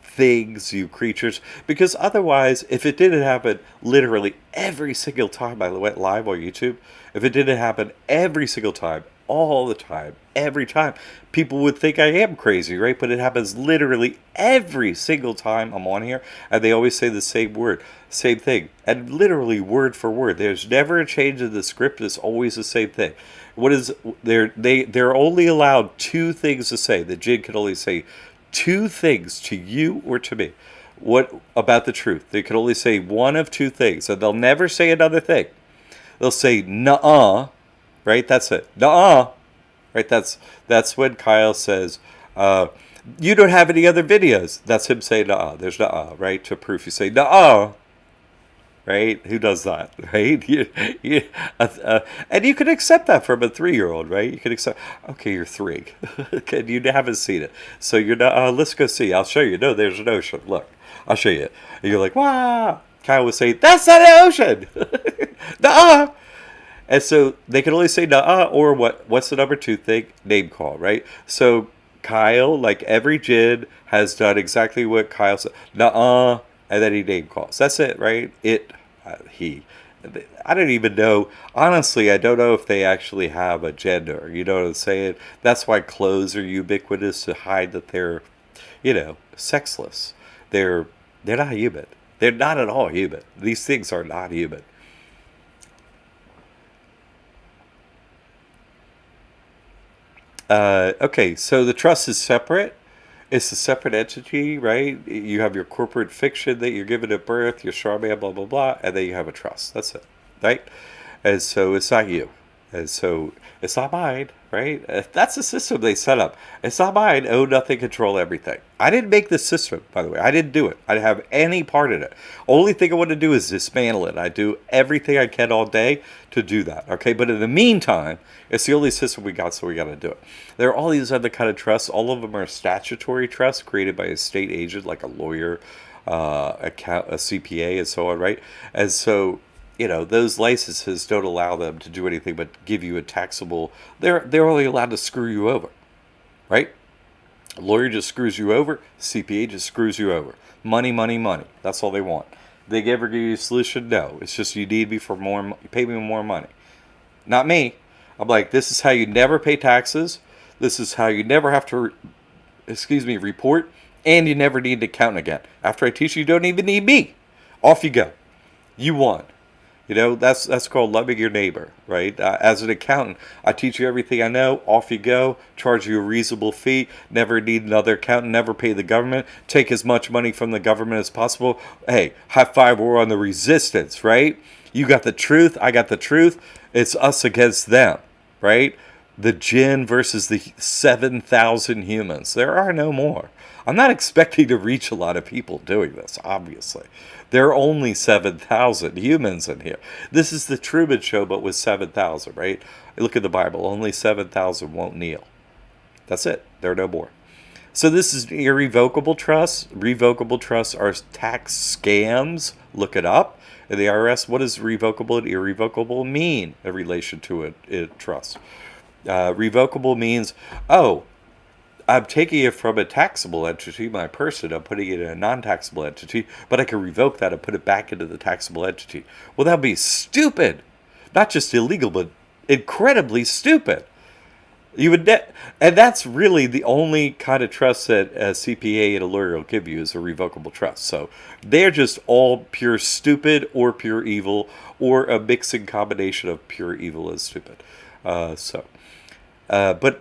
things, you creatures, because otherwise, if it didn't happen literally every single time I went live on YouTube, if it didn't happen every single time, all the time, every time, people would think I am crazy, right? But it happens literally every single time I'm on here, and they always say the same word, same thing, and literally word for word. There's never a change in the script. It's always the same thing. What is they're only allowed two things to say. The jinn can only say two things to you or to me. What about the truth? They can only say one of two things, and they'll never say another thing. They'll say nuh-uh, right? That's it. Nuh-uh, right? That's when Kyle says, you don't have any other videos. That's him saying nuh-uh. There's nuh-uh, right? To proof, you say nuh-uh, right? Who does that, right? And you can accept that from a 3-year-old, right? You can accept, okay, you're 3. Okay, you haven't seen it. So you're not, let's go see. I'll show you. No, there's an ocean. Look, I'll show you. And you're like, wow. Kyle would say, that's not an ocean. Nuh-uh. And so they can only say nuh-uh, or what's the number 2 thing? Name call, right? So Kyle, like every jinn, has done exactly what Kyle said. Nuh-uh. And then he name calls. That's it, right? I don't even know. Honestly, I don't know if they actually have a gender. You know what I'm saying? That's why clothes are ubiquitous, to hide that they're, sexless. They're not human. They're not at all human. These things are not human. Okay, so the trust is separate. It's a separate entity, right? You have your corporate fiction that you're given at birth, your Charmander, blah, blah, blah, and then you have a trust. That's it, right? And so it's not you. And so it's not mine, right? That's the system they set up. It's not mine. Own nothing, control everything. I didn't make this system, by the way. I didn't do it. I didn't have any part in it. Only thing I want to do is dismantle it. I do everything I can all day to do that, okay? But in the meantime, it's the only system we got, so we got to do it. There are all these other kind of trusts. All of them are statutory trusts created by a state agent, like a lawyer, a CPA, and so on, right? And so those licenses don't allow them to do anything but give you a taxable. They're only allowed to screw you over, right? A lawyer just screws you over. CPA just screws you over. Money, money, money. That's all they want. They ever give you a solution? No. It's just you need me for more. Pay me more money. Not me. I'm like, this is how you never pay taxes. This is how you never have to, report, and you never need an accountant again. After I teach you, you don't even need me. Off you go. You won. That's called loving your neighbor, right? As an accountant, I teach you everything I know. Off you go. Charge you a reasonable fee. Never need another accountant. Never pay the government. Take as much money from the government as possible. Hey, high five, we're on the resistance, right? You got the truth. I got the truth. It's us against them, right? The jinn versus the 7,000 humans. There are no more. I'm not expecting to reach a lot of people doing this, obviously. There are only 7,000 humans in here. This is the Truman Show, but with 7,000, right? Look at the Bible. Only 7,000 won't kneel. That's it. There are no more. So this is irrevocable trust. Revocable trusts are tax scams. Look it up. In the IRS, what does revocable and irrevocable mean in relation to a trust? Revocable means, I'm taking it from a taxable entity, my person, I'm putting it in a non-taxable entity, but I can revoke that and put it back into the taxable entity. Well, that would be stupid. Not just illegal, but incredibly stupid. And that's really the only kind of trust that a CPA and a lawyer will give you, is a revocable trust. So they're just all pure stupid or pure evil, or a mixing combination of pure evil and stupid. But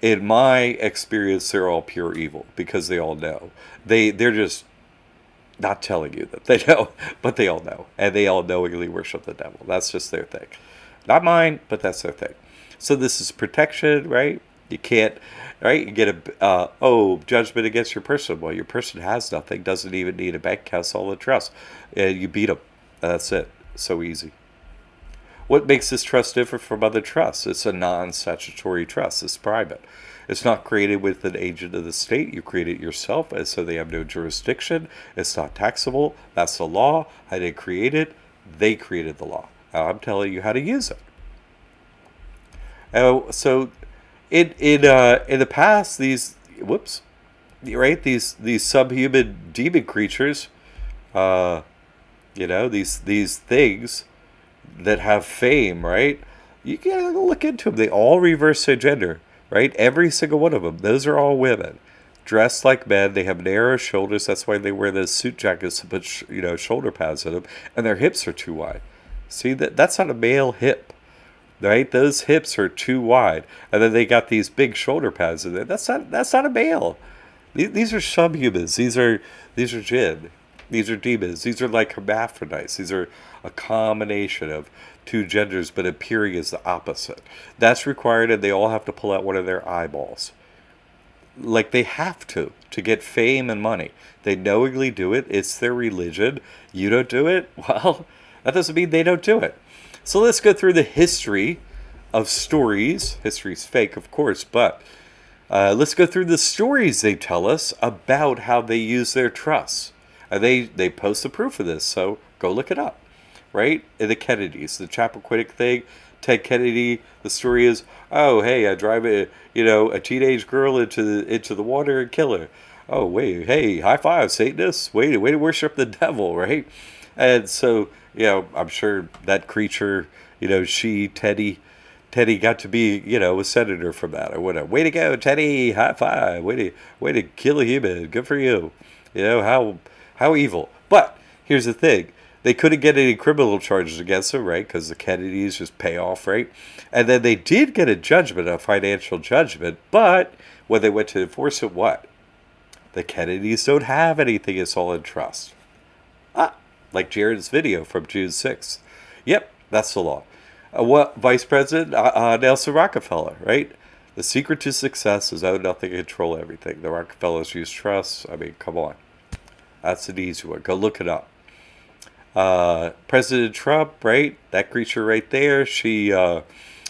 in my experience, they're all pure evil, because they all know. They're just not telling you that they know, but they all know. And they all knowingly worship the devil. That's just their thing. Not mine, but that's their thing. So this is protection, right? You can't, right? You get judgment against your person. Well, your person has nothing, doesn't even need a bank account, all the trust. You beat them. That's it. So easy. What makes this trust different from other trusts? It's a non-statutory trust. It's private. It's not created with an agent of the state. You create it yourself, and so they have no jurisdiction. It's not taxable. That's the law. I didn't create it. They created the law. Now I'm telling you how to use it. So, in the past, these right, these subhuman demon creatures, uh, these things that have fame, right? You gotta look into them. They all reverse their gender, right? Every single one of them. Those are all women, dressed like men. They have narrow shoulders. That's why they wear those suit jackets to put shoulder pads in them, and their hips are too wide. See that's not a male hip, right? Those hips are too wide, and then they got these big shoulder pads in there. That's not a male. These are subhumans. These are jinn. These are demons. These are like hermaphrodites. These are a combination of two genders, but appearing as the opposite. That's required, and they all have to pull out one of their eyeballs. Like they have to get fame and money. They knowingly do it. It's their religion. You don't do it? Well, that doesn't mean they don't do it. So let's go through the history of stories. History's fake, of course, but let's go through the stories they tell us about how they use their trusts. They post the proof of this, so go look it up. Right? And the Kennedys, the Chappaquiddick thing, Ted Kennedy. The story is, oh hey, I drive a teenage girl into the water and kill her. Oh wait, hey, high five, Satanists! Way to worship the devil, right? And so I'm sure that creature, Teddy got to be, a senator from that or whatever. Way to go, Teddy! High five! Way to kill a human. Good for you. How evil. But here's the thing: they couldn't get any criminal charges against him, right? Because the Kennedys just pay off, right? And then they did get a financial judgment. But when they went to enforce it, what? The Kennedys don't have anything. It's all in trust. Like Jared's video from June 6th. Yep, that's the law. What Vice President Nelson Rockefeller, right? The secret to success is own nothing, control everything. The Rockefellers use trust. I mean, come on. That's an easy one. Go look it up. President Trump, right? That creature right there. She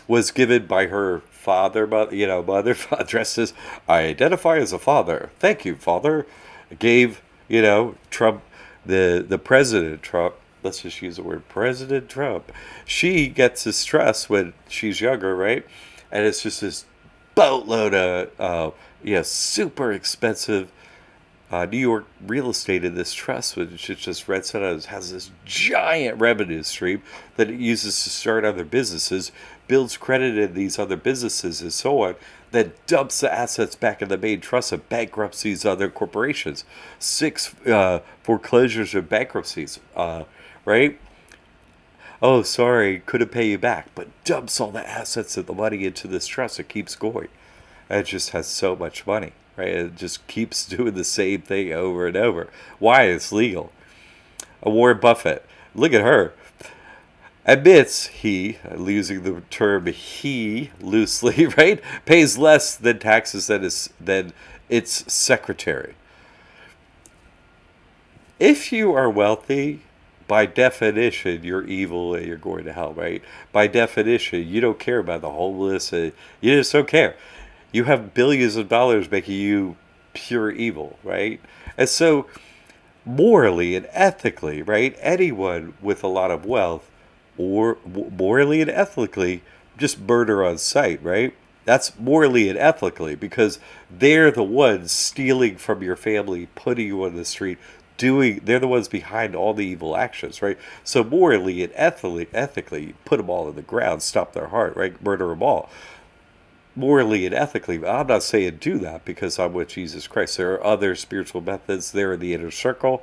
was given by her mother dressed as, I identify as a father. Thank you, father. Gave, Trump, the President Trump, let's just use the word President Trump. She gets this dress when she's younger, right? And it's just this boatload of, super expensive New York real estate in this trust, which it just rents out, has this giant revenue stream that it uses to start other businesses, builds credit in these other businesses and so on, then dumps the assets back in the main trust and bankrupts these other corporations. 6 foreclosures and bankruptcies, right? Oh, sorry, couldn't pay you back, but dumps all the assets and the money into this trust. It keeps going. And it just has so much money. Right? It just keeps doing the same thing over and over. Why? It's legal. Warren Buffett, look at her, admits he, using the term he loosely, right, pays less than taxes than its secretary. If you are wealthy, by definition, you're evil and you're going to hell, right? By definition, you don't care about the homeless. You just don't care. You have billions of dollars making you pure evil, right? And so, morally and ethically, right, anyone with a lot of wealth, or morally and ethically, just murder on sight, right? That's morally and ethically, because they're the ones stealing from your family, putting you on the street, they're the ones behind all the evil actions, right? So morally and ethically, put them all in the ground, stop their heart, right? Murder them all. Morally and ethically, I'm not saying do that because I'm with Jesus Christ. There are other spiritual methods there in the inner circle.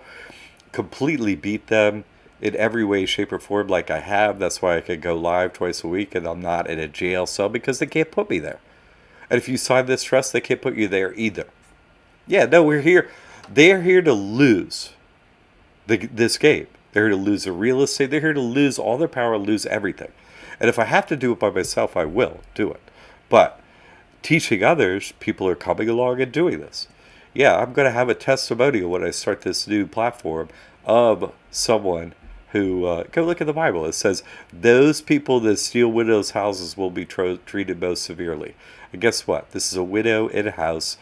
Completely beat them in every way, shape, or form like I have. That's why I can go live twice a week and I'm not in a jail cell because they can't put me there. And if you sign this trust, they can't put you there either. Yeah, no, we're here. They're here to lose this game. They're here to lose the real estate. They're here to lose all their power, lose everything. And if I have to do it by myself, I will do it. But teaching others, people are coming along and doing this. Yeah, I'm going to have a testimonial when I start this new platform of someone who go look at the Bible. It says those people that steal widows' houses will be treated most severely. And guess what? This is a widow in a house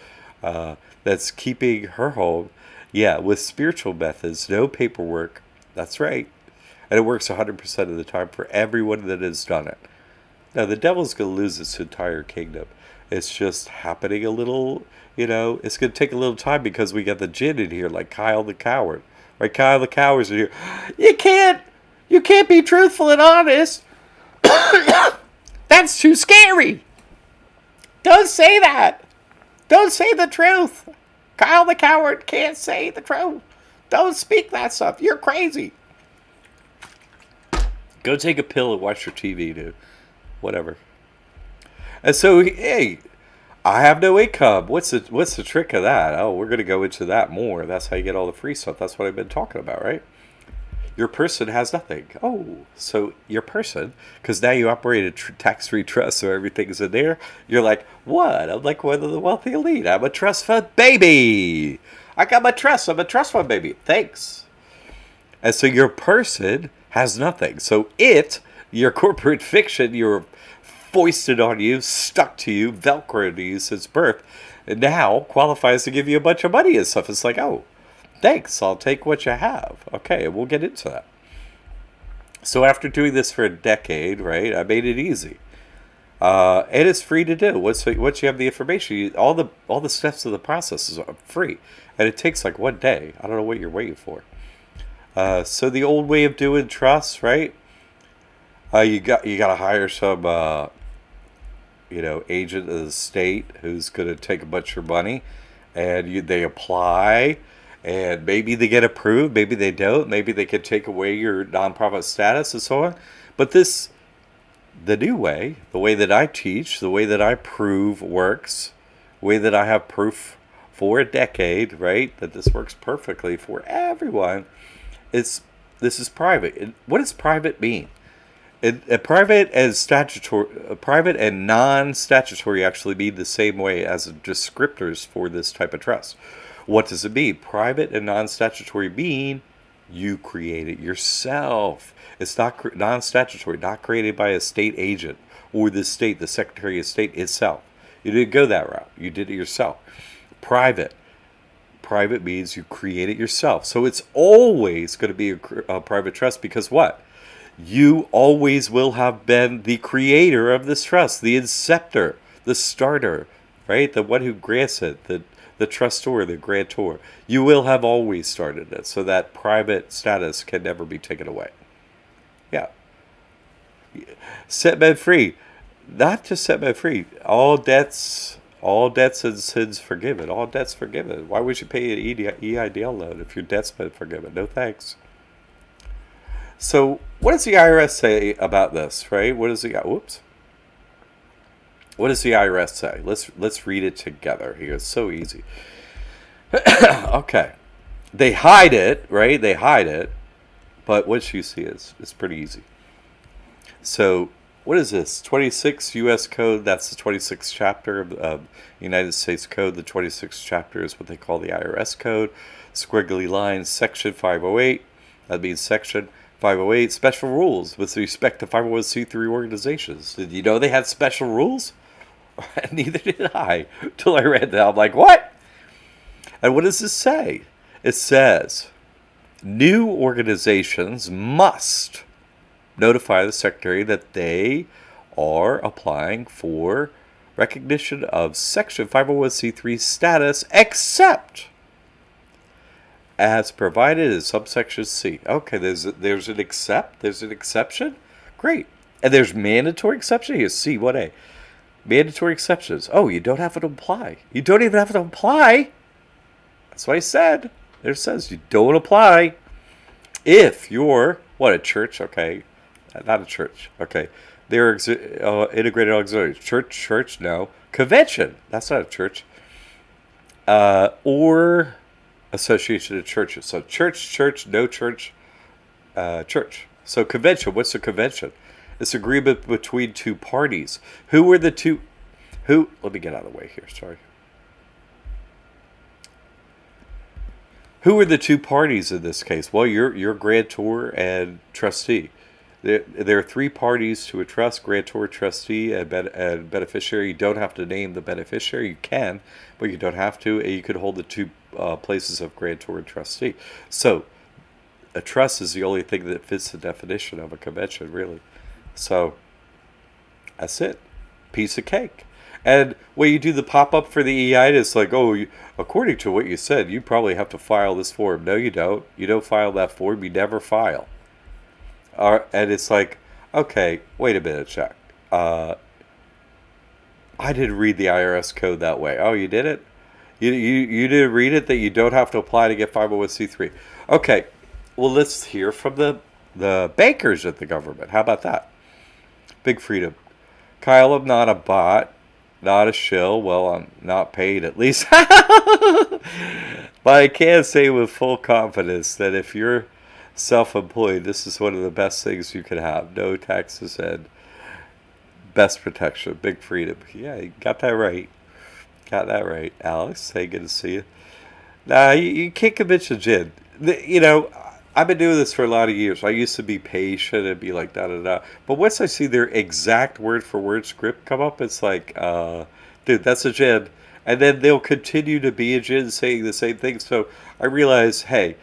that's keeping her home, yeah, with spiritual methods, no paperwork. That's right. And it works 100% of the time for everyone that has done it. Now, the devil's going to lose its entire kingdom. It's just happening a little, it's going to take a little time because we got the jinn in here, like Kyle the Coward. Right, Kyle the Coward's in here. You can't be truthful and honest. That's too scary. Don't say that. Don't say the truth. Kyle the Coward can't say the truth. Don't speak that stuff. You're crazy. Go take a pill and watch your TV, dude. Whatever. And so, hey, I have no income. What's the trick of that? Oh, we're going to go into that more. That's how you get all the free stuff. That's what I've been talking about, right? Your person has nothing. Oh, so your person, because now you operate a tax-free trust, so everything's in there. You're like, what? I'm like one of the wealthy elite. I'm a trust fund baby. I got my trust. I'm a trust fund baby. Thanks. And so your person has nothing. So your corporate fiction, you're foisted on you, stuck to you, velcroed to you since birth, and now qualifies to give you a bunch of money and stuff. It's like, oh, thanks, I'll take what you have. Okay, we'll get into that. So after doing this for a decade, right, I made it easy. And it's free to do. Once you have the information, all the steps of the process is free. And it takes like 1 day. I don't know what you're waiting for. So the old way of doing trusts, right? You got to hire some agent of the state who's going to take a bunch of your money, and they apply, and maybe they get approved, maybe they don't, maybe they can take away your nonprofit status and so on. But the new way, the way that I teach, the way that I prove works, the way that I have proof for a decade, right, that this works perfectly for everyone, this is private. And what does private mean? Private and non-statutory actually mean the same way as descriptors for this type of trust. What does it mean? Private and non-statutory mean you create it yourself. It's not non-statutory, not created by a state agent or the Secretary of State itself. You didn't go that route. You did it yourself. Private means you create it yourself. So it's always going to be a private trust because what? You always will have been the creator of this trust, the inceptor, the starter, right? The one who grants it, the trustor, the grantor. You will have always started it, so that private status can never be taken away. Yeah. Set men free. Not just set men free. All debts and sins forgiven. All debts forgiven. Why would you pay an EIDL loan if your debt's been forgiven? No thanks. So what does the IRS say about this, right? What does the IRS say? Let's read it together here. It's so easy. Okay. They hide it, right? They hide it. But what you see is pretty easy. So what is this? 26 U.S. Code. That's the 26th chapter of United States Code. The 26th chapter is what they call the IRS Code. Squiggly lines, Section 508. That means Section 508, special rules with respect to 501c3 organizations. Did you know they had special rules? Neither did I. Till I read that. I'm like, what? And what does this say? It says, new organizations must notify the Secretary that they are applying for recognition of Section 501c3 status, except as provided in subsection C. Okay, there's an exception? Great. And there's mandatory exception? Here's C, 1A. Mandatory exceptions. Oh, you don't have to apply. You don't even have to apply. That's what I said. There it says you don't apply if you're, a church? Okay. Not a church. Okay. They're integrated auxiliary. Church, no. Convention. That's not a church. Or association of churches. So church, no church, church. So convention, what's a convention? It's agreement between two parties. Who were the two? Let me get out of the way here, sorry. Who are the two parties in this case? Well, you're grantor and trustee. There are three parties to a trust: grantor, trustee, and beneficiary. You don't have to name the beneficiary. You can, but you don't have to. And you could hold the two places of grantor and trustee. So a trust is the only thing that fits the definition of a convention, really. So that's it. Piece of cake. And when you do the pop up for the EI, it's like, oh, according to what you said, you probably have to file this form. No, you don't. You don't file that form. You never file. And it's like, okay, wait a minute, Jack. I didn't read the IRS code that way. Oh, you did it? You didn't read it that you don't have to apply to get 501c3. Okay, well, let's hear from the bankers at the government. How about that? Big freedom. Kyle, I'm not a bot, not a shill. Well, I'm not paid at least. But I can say with full confidence that if you're self-employed, this is one of the best things you can have. No taxes and best protection. Big freedom. Yeah, you got that right. Got that right. Alex, hey, good to see you. Nah, you can't convince a gin. I've been doing this for a lot of years. I used to be patient and be like, da-da-da. But once I see their exact word-for-word script come up, it's like, dude, that's a gin. And then they'll continue to be a gin saying the same thing. So I realize, hey,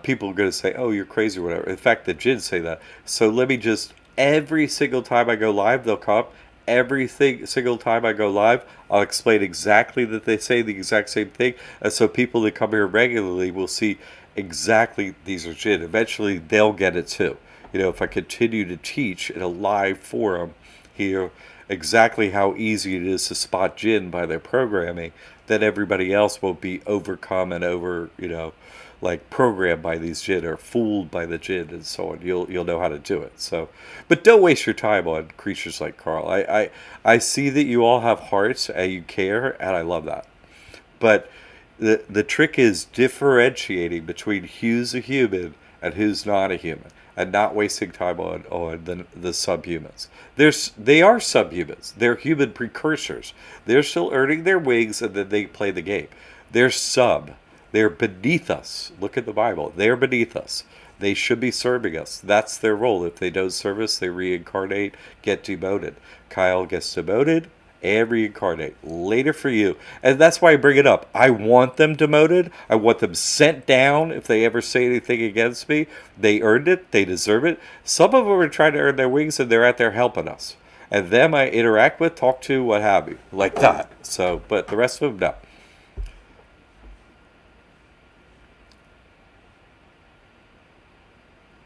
people are going to say, oh, you're crazy or whatever. In fact, the gins say that. So let me just, every single time I go live, they'll come up. Every single time I go live, I'll explain exactly that they say the exact same thing. And so people that come here regularly will see exactly these are gin. Eventually, they'll get it too. If I continue to teach in a live forum here exactly how easy it is to spot gin by their programming, then everybody else will be overcome and like programmed by these gin or fooled by the gin and so on. You'll know how to do it. So, but don't waste your time on creatures like Carl. I see that you all have hearts and you care, and I love that. But the trick is differentiating between who's a human and who's not a human, and not wasting time on the subhumans. They are subhumans. They're human precursors. They're still earning their wings, and then they play the game. They're sub. They're beneath us. Look at the Bible. They're beneath us. They should be serving us. That's their role. If they don't serve us, they reincarnate, get demoted. Kyle gets demoted and reincarnate later for you. And that's why I bring it up. I want them demoted. I want them sent down if they ever say anything against me. They earned it. They deserve it. Some of them are trying to earn their wings, and they're out there helping us. And them I interact with, talk to, what have you. Like that. So, but the rest of them, no.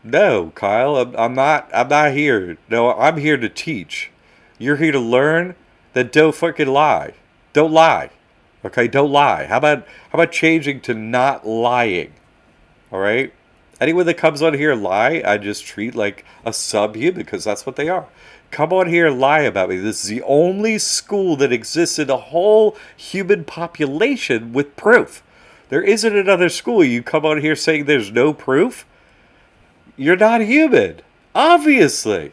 No, Kyle, I'm not here. No, I'm here to teach. You're here to learn. Then don't fucking lie. Don't lie. Okay, don't lie. How about changing to not lying? All right? Anyone that comes on here and lie, I just treat like a subhuman, because that's what they are. Come on here and lie about me. This is the only school that exists in the whole human population with proof. There isn't another school. You come on here saying there's no proof? You're not human. Obviously.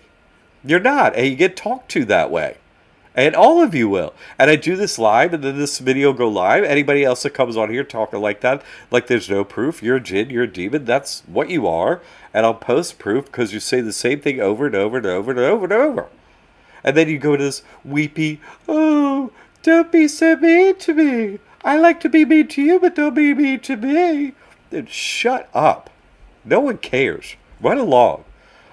You're not. And you get talked to that way. And all of you will. And I do this live, and then this video go live. Anybody else that comes on here talking like that, like there's no proof, you're a jinn, you're a demon, that's what you are. And I'll post proof because you say the same thing over and over and over and over and over. And then you go to this weepy, oh, don't be so mean to me. I like to be mean to you, but don't be mean to me. Dude, shut up. No one cares. Run along.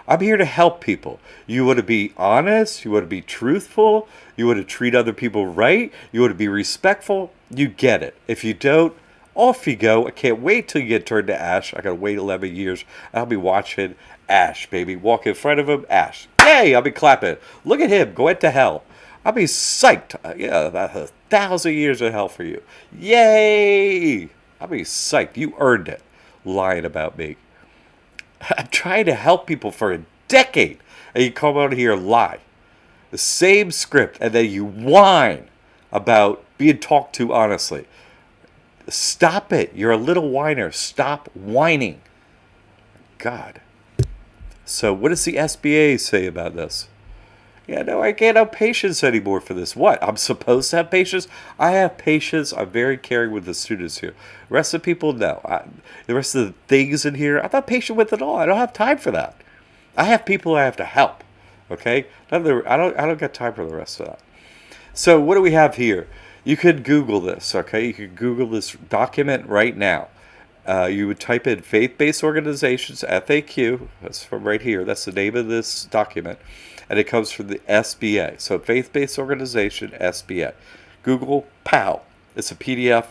I'm here to help people. You want to be honest. You want to be truthful. You want to treat other people right. You want to be respectful. You get it. If you don't, off you go. I can't wait till you get turned to ash. I got to wait 11 years. I'll be watching Ash, baby. Walk in front of him, Ash. Yay! I'll be clapping. Look at him going to hell. I'll be psyched. Yeah, that's 1,000 years of hell for you. Yay! I'll be psyched. You earned it. Lying about me. I'm trying to help people for a decade, and you come out here and lie. The same script, and then you whine about being talked to honestly. Stop it. You're a little whiner. Stop whining. God. So what does the SBA say about this? Yeah, no, I can't have patience anymore for this. What? I'm supposed to have patience? I have patience. I'm very caring with the students here. The rest of the people, no. The rest of the things in here, I'm not patient with at all. I don't have time for that. I have people I have to help. Okay? I don't got time for the rest of that. So what do we have here? You could Google this, okay? You could Google this document right now. You would type in faith-based organizations, FAQ. That's from right here. That's the name of this document. And it comes from the SBA. So faith-based organization, SBA. Google, POW. It's a PDF.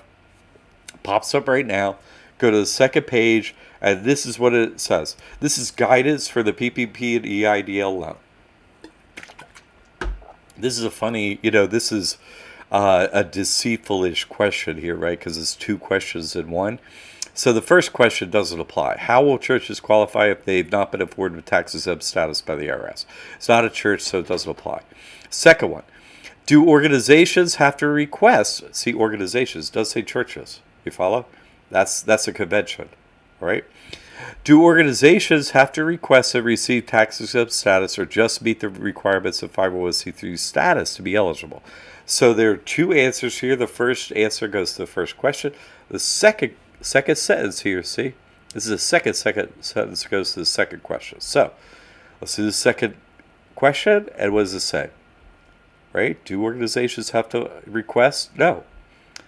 Pops up right now. Go to the second page, and this is what it says. This is guidance for the PPP and EIDL loan. This is a funny, this is a deceitful-ish question here, right? Because it's two questions in one. So the first question doesn't apply. How will churches qualify if they've not been afforded a tax-exempt status by the IRS? It's not a church, so it doesn't apply. Second one, do organizations have to request? See, organizations, does say churches. You follow? That's a convention, all right? Do organizations have to request and receive tax-exempt status or just meet the requirements of 501c3 status to be eligible? So there are two answers here. The first answer goes to the first question. The second sentence here, see? This is the second sentence goes to the second question. So let's do the second question, and what does it say? Right? Do organizations have to request? No.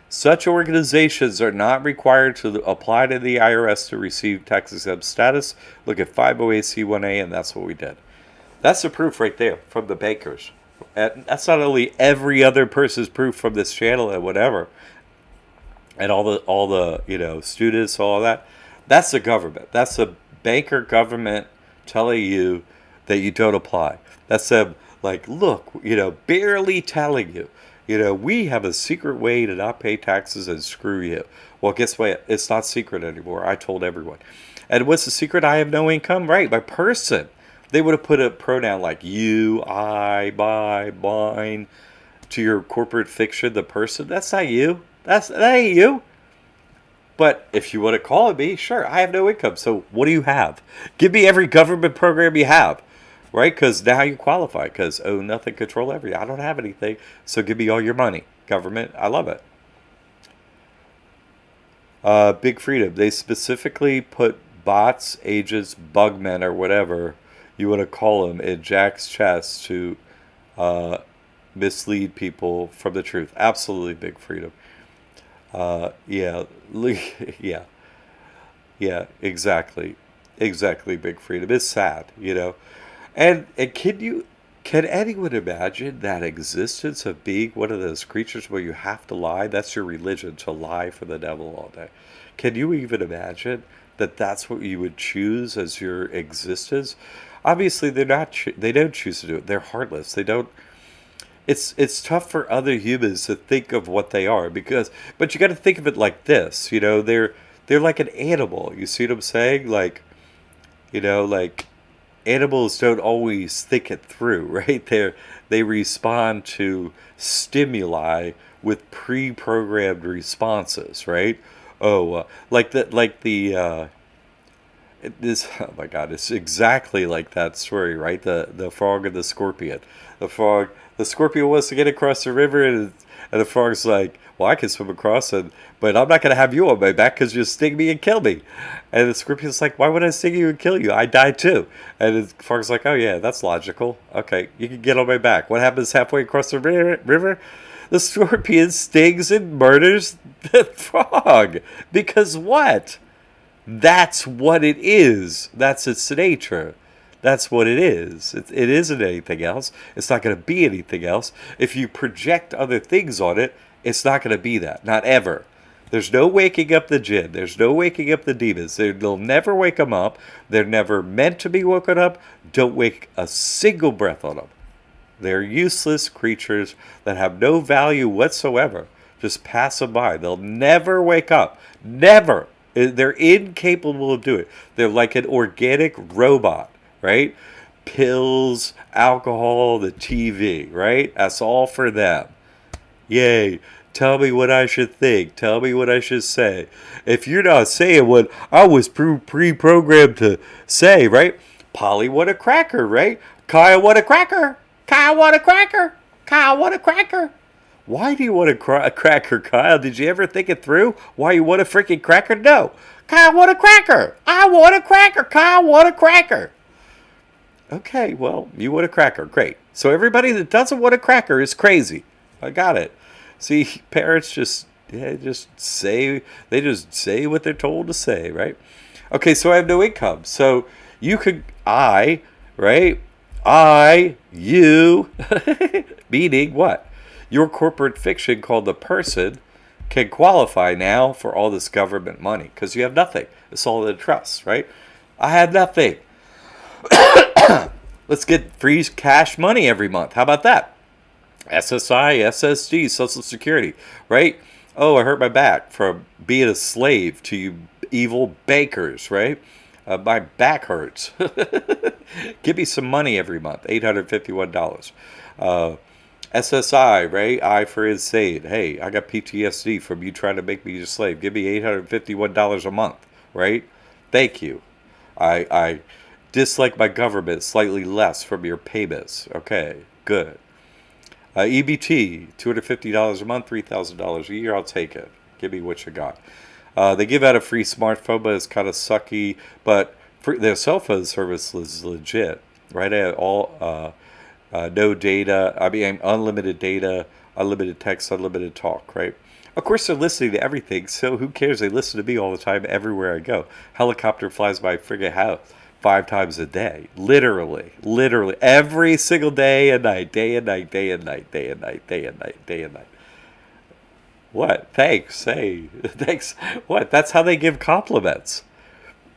Such organizations are not required to apply to the IRS to receive tax-exempt status. Look at 508c1a, and that's what we did. That's the proof right there from the bankers. And that's not only every other person's proof from this channel and whatever, and all the students, all that. That's the government. That's the banker government telling you that you don't apply. That's them like, look, barely telling you. We have a secret way to not pay taxes and screw you. Well, guess what? It's not secret anymore. I told everyone. And what's the secret? I have no income. Right, my person. They would have put a pronoun like you, I, my, mine to your corporate fiction, the person. That's not you. That ain't you. But if you want to call it me, sure, I have no income. So what do you have? Give me every government program you have. Right? Because now you qualify. Because own nothing, control everything. I don't have anything. So give me all your money. Government, I love it. Big freedom. They specifically put bots, agents, bugmen, or whatever you want to call them in Jack's chest to mislead people from the truth. Absolutely big freedom. Yeah, exactly. Exactly, big freedom. It's sad, And can anyone imagine that existence of being one of those creatures where you have to lie? That's your religion, to lie for the devil all day. Can you even imagine that that's what you would choose as your existence? Obviously, they don't choose to do it. They're heartless. They don't. It's tough for other humans to think of what they are but you got to think of it like this. They're like an animal. You see what I'm saying? Like animals don't always think it through, right? They respond to stimuli with pre-programmed responses, right? Oh, oh my God, it's exactly like that story, right? The frog and the scorpion. The scorpion wants to get across the river, and the frog's like, well, I can swim across, but I'm not going to have you on my back because you'll sting me and kill me. And the scorpion's like, why would I sting you and kill you? I die too. And the frog's like, oh yeah, that's logical. Okay, you can get on my back. What happens halfway across the river? The scorpion stings and murders the frog. Because what? That's what it is. That's its nature. That's what it is. It isn't anything else. It's not going to be anything else. If you project other things on it, it's not going to be that. Not ever. There's no waking up the jinn. There's no waking up the demons. They'll never wake them up. They're never meant to be woken up. Don't wake a single breath on them. They're useless creatures that have no value whatsoever. Just pass them by. They'll never wake up. Never. They're incapable of doing it. They're like an organic robot, right? Pills, alcohol, the TV, right? That's all for them. Yay. Tell me what I should think. Tell me what I should say. If you're not saying what I was pre-programmed to say, right? Polly, what a cracker, right? Kyle, what a cracker. Kyle want a cracker? Kyle want a cracker? Why do you want a cracker, Kyle? Did you ever think it through? Why you want a freaking cracker? No. Kyle want a cracker. I want a cracker. Kyle want a cracker. Okay, well, you want a cracker. Great. So everybody that doesn't want a cracker is crazy. I got it. See, parents just say what they're told to say, right? Okay, so I have no income. So right? You, meaning what? Your corporate fiction called The Person can qualify now for all this government money because you have nothing. It's all in trust, right? I have nothing. Let's get free cash money every month. How about that? SSI, SSD, Social Security, right? Oh, I hurt my back from being a slave to you evil bankers, right? My back hurts. Give me some money every month, $851. SSI, right? I for insane. Hey, I got PTSD from you trying to make me your slave. Give me $851 a month, right? Thank you. I dislike my government slightly less from your payments. Okay, good. EBT, $250 a month, $3,000 a year. I'll take it. Give me what you got. They give out a free smartphone, but it's kind of sucky. But their cell phone service is legit, right? No data. I mean, unlimited data, unlimited text, unlimited talk, right? Of course, they're listening to everything, so who cares? They listen to me all the time, everywhere I go. Helicopter flies by friggin' house 5 times a day, literally, every single day and night, day and night, day and night, day and night, day and night, day and night. What? Thanks. Hey, thanks. What? That's how they give compliments.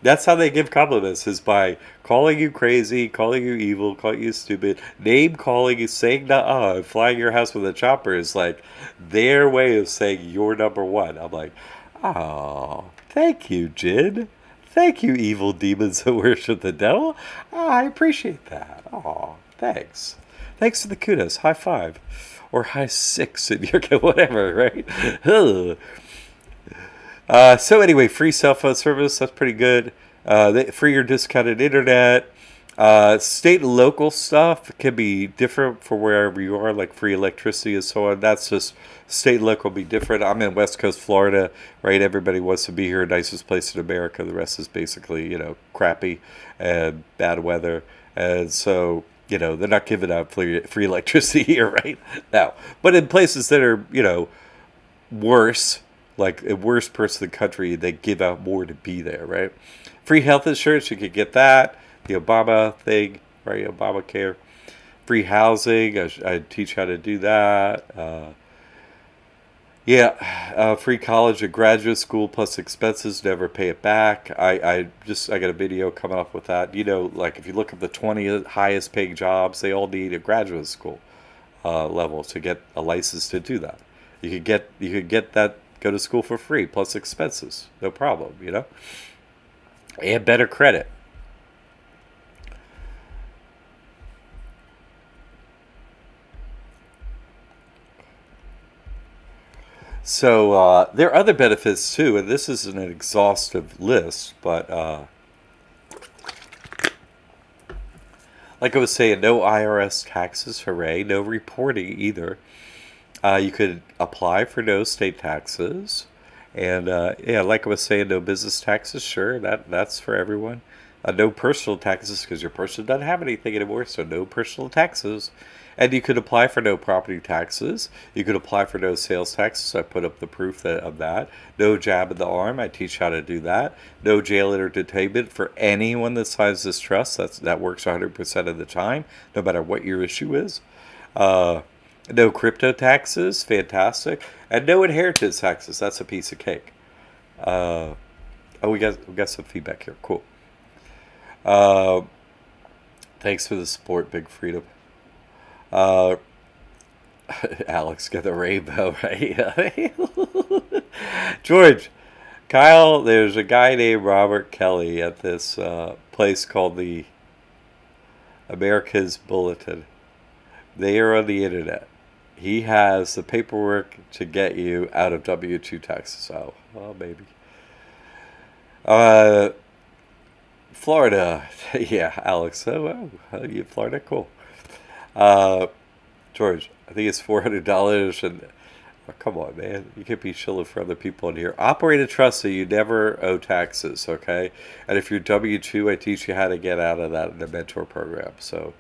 That's how they give compliments, is by calling you crazy, calling you evil, calling you stupid, name calling you, saying nah, and flying your house with a chopper is like their way of saying you're number one. I'm like, oh, thank you, Jin. Thank you, evil demons that worship the devil. Oh, I appreciate that. Oh, thanks. Thanks for the kudos. High five. Or high six in your whatever, right? So anyway, free cell phone service, that's pretty good. Free or discounted internet. State and local stuff can be different for wherever you are, like free electricity and so on. That's just state and local be different. I'm in West Coast Florida, right? Everybody wants to be here, nicest place in America. The rest is basically, crappy and bad weather. And so, they're not giving out free electricity here, right? Now, but in places that are, worse, like a worse part of the country, they give out more to be there, right? Free health insurance, you could get that. The Obama thing, right? Obamacare. Free housing, I teach how to do that. Free college and graduate school plus expenses, never pay it back. I got a video coming up with that. Like if you look at the 20 highest paying jobs, they all need a graduate school level to get a license to do that. You could get that, go to school for free plus expenses, no problem, and better credit. So there are other benefits too, and this isn't an exhaustive list, but like I was saying, no IRS taxes, hooray, no reporting either. You could apply for no state taxes, and like I was saying, no business taxes, sure, that's for everyone. No personal taxes because your person doesn't have anything anymore, so no personal taxes. And you could apply for no property taxes. You could apply for no sales taxes. I put up the proof of that. No jab in the arm. I teach how to do that. No jail or detainment for anyone that signs this trust. That works 100% of the time, no matter what your issue is. No crypto taxes. Fantastic. And no inheritance taxes. That's a piece of cake. We got some feedback here. Cool. Thanks for the support, Big Freedom. Alex got the rainbow, right? George, Kyle, there's a guy named Robert Kelly at this place called the America's Bulletin. They are on the internet. He has the paperwork to get you out of W-2 taxes. Oh, well, maybe. Florida. Yeah, Alex. Oh, you Florida? Cool. Uh, George, I think it's $400, and oh, come on, man, you can't be shilling for other people in here. Operate a trust so you never owe taxes, okay? And if you're W-2, I teach you how to get out of that in the mentor program. So,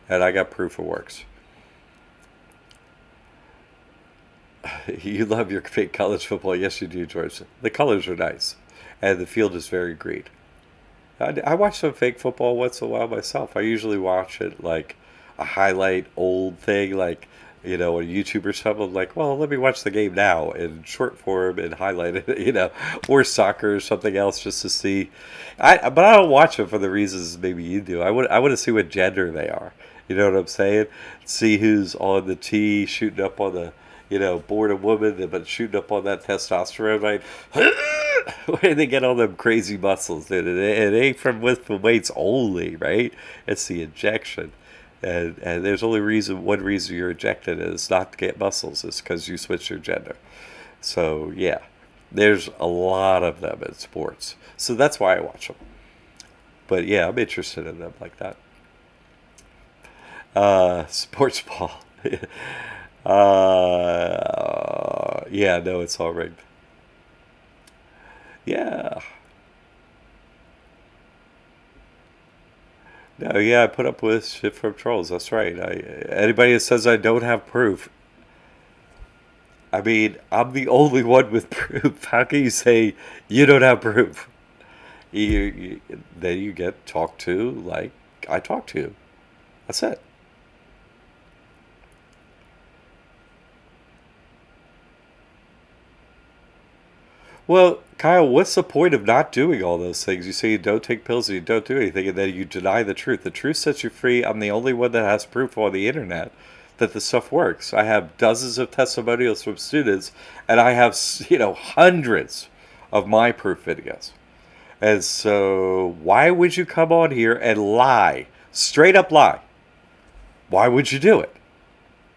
and I got proof it works. You love your fake college football. Yes, you do, George. The colors are nice, and the field is very green. I watch some fake football once in a while myself. I usually watch it like a highlight old thing, like on YouTube or something. Like, well, let me watch the game now in short form and highlight it, or soccer or something else just to see. But I don't watch it for the reasons maybe you do. I want to see what gender they are. You know what I'm saying? See who's on the tee, shooting up on the born a woman, but shooting up on that testosterone, right? Where they get all them crazy muscles, dude. It ain't from lifting weights only, right? It's the injection, and there's only one reason you're injected is not to get muscles. It's because you switch your gender. So yeah, there's a lot of them in sports. So that's why I watch them. But yeah, I'm interested in them like that. Sports ball. Yeah, no, it's all rigged. Yeah. No, yeah, I put up with shit from trolls. That's right. Anybody that says I don't have proof, I mean, I'm the only one with proof. How can you say you don't have proof? Then you get talked to like I talk to you. That's it. Well, Kyle, what's the point of not doing all those things? You say you don't take pills and you don't do anything, and then you deny the truth. The truth sets you free. I'm the only one that has proof on the internet that this stuff works. I have dozens of testimonials from students, and I have, hundreds of my proof videos. And so, why would you come on here and lie? Straight up lie. Why would you do it?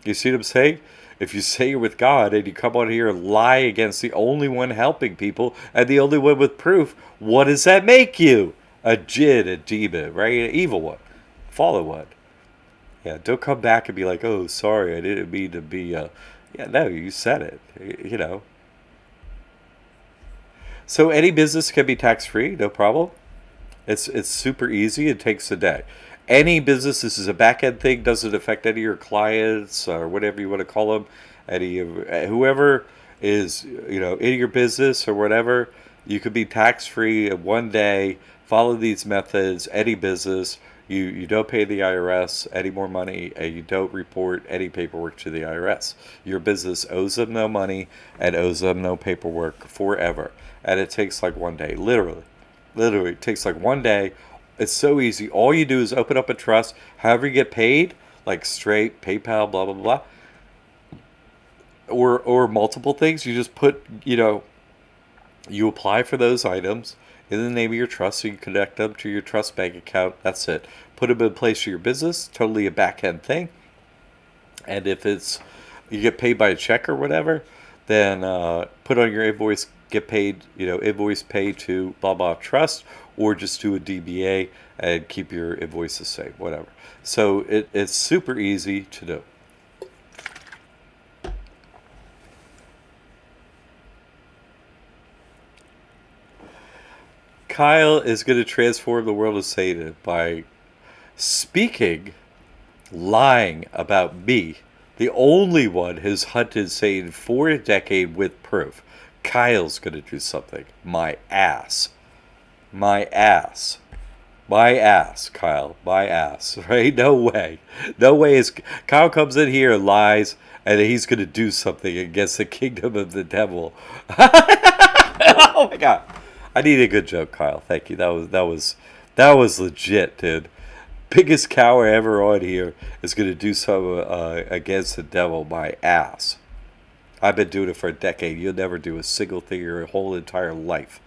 You see what I'm saying? If you say you're with God and you come on here and lie against the only one helping people and the only one with proof, what does that make you? A jinn, a demon, right? An evil one. Fallen one. Yeah, don't come back and be like, oh, sorry, I didn't mean to be Yeah, no, you said it. So any business can be tax free, no problem. It's super easy. It takes a day. Any business, this is a back end thing, doesn't affect any of your clients or whatever you want to call them. Any of whoever is in your business or whatever, you could be tax free in one day. Follow these methods. Any business, you don't pay the IRS any more money, and you don't report any paperwork to the IRS. Your business owes them no money and owes them no paperwork forever. And it takes like one day, literally. Literally, it takes like one day. It's so easy. All you do is open up a trust. However you get paid, like straight, PayPal, blah, blah, blah, or multiple things. You just put, you apply for those items in the name of your trust, so you connect them to your trust bank account. That's it. Put them in place for your business. Totally a back end thing. And if it's you get paid by a check or whatever, then put on your invoice, get paid, invoice pay to blah blah trust, or just do a DBA and keep your invoice the same, whatever. So it's super easy to do. Kyle is going to transform the world of Satan by speaking, lying about me, the only one who's hunted Satan for a decade with proof. Kyle's going to do something. My ass. My ass. My ass, Kyle. My ass. Right? No way. No way is Kyle comes in here and lies and he's going to do something against the kingdom of the devil. Oh my god. I need a good joke, Kyle. Thank you. That was legit, dude. Biggest cow ever on here is going to do something against the devil. My ass. I've been doing it for a decade. You'll never do a single thing your whole entire life.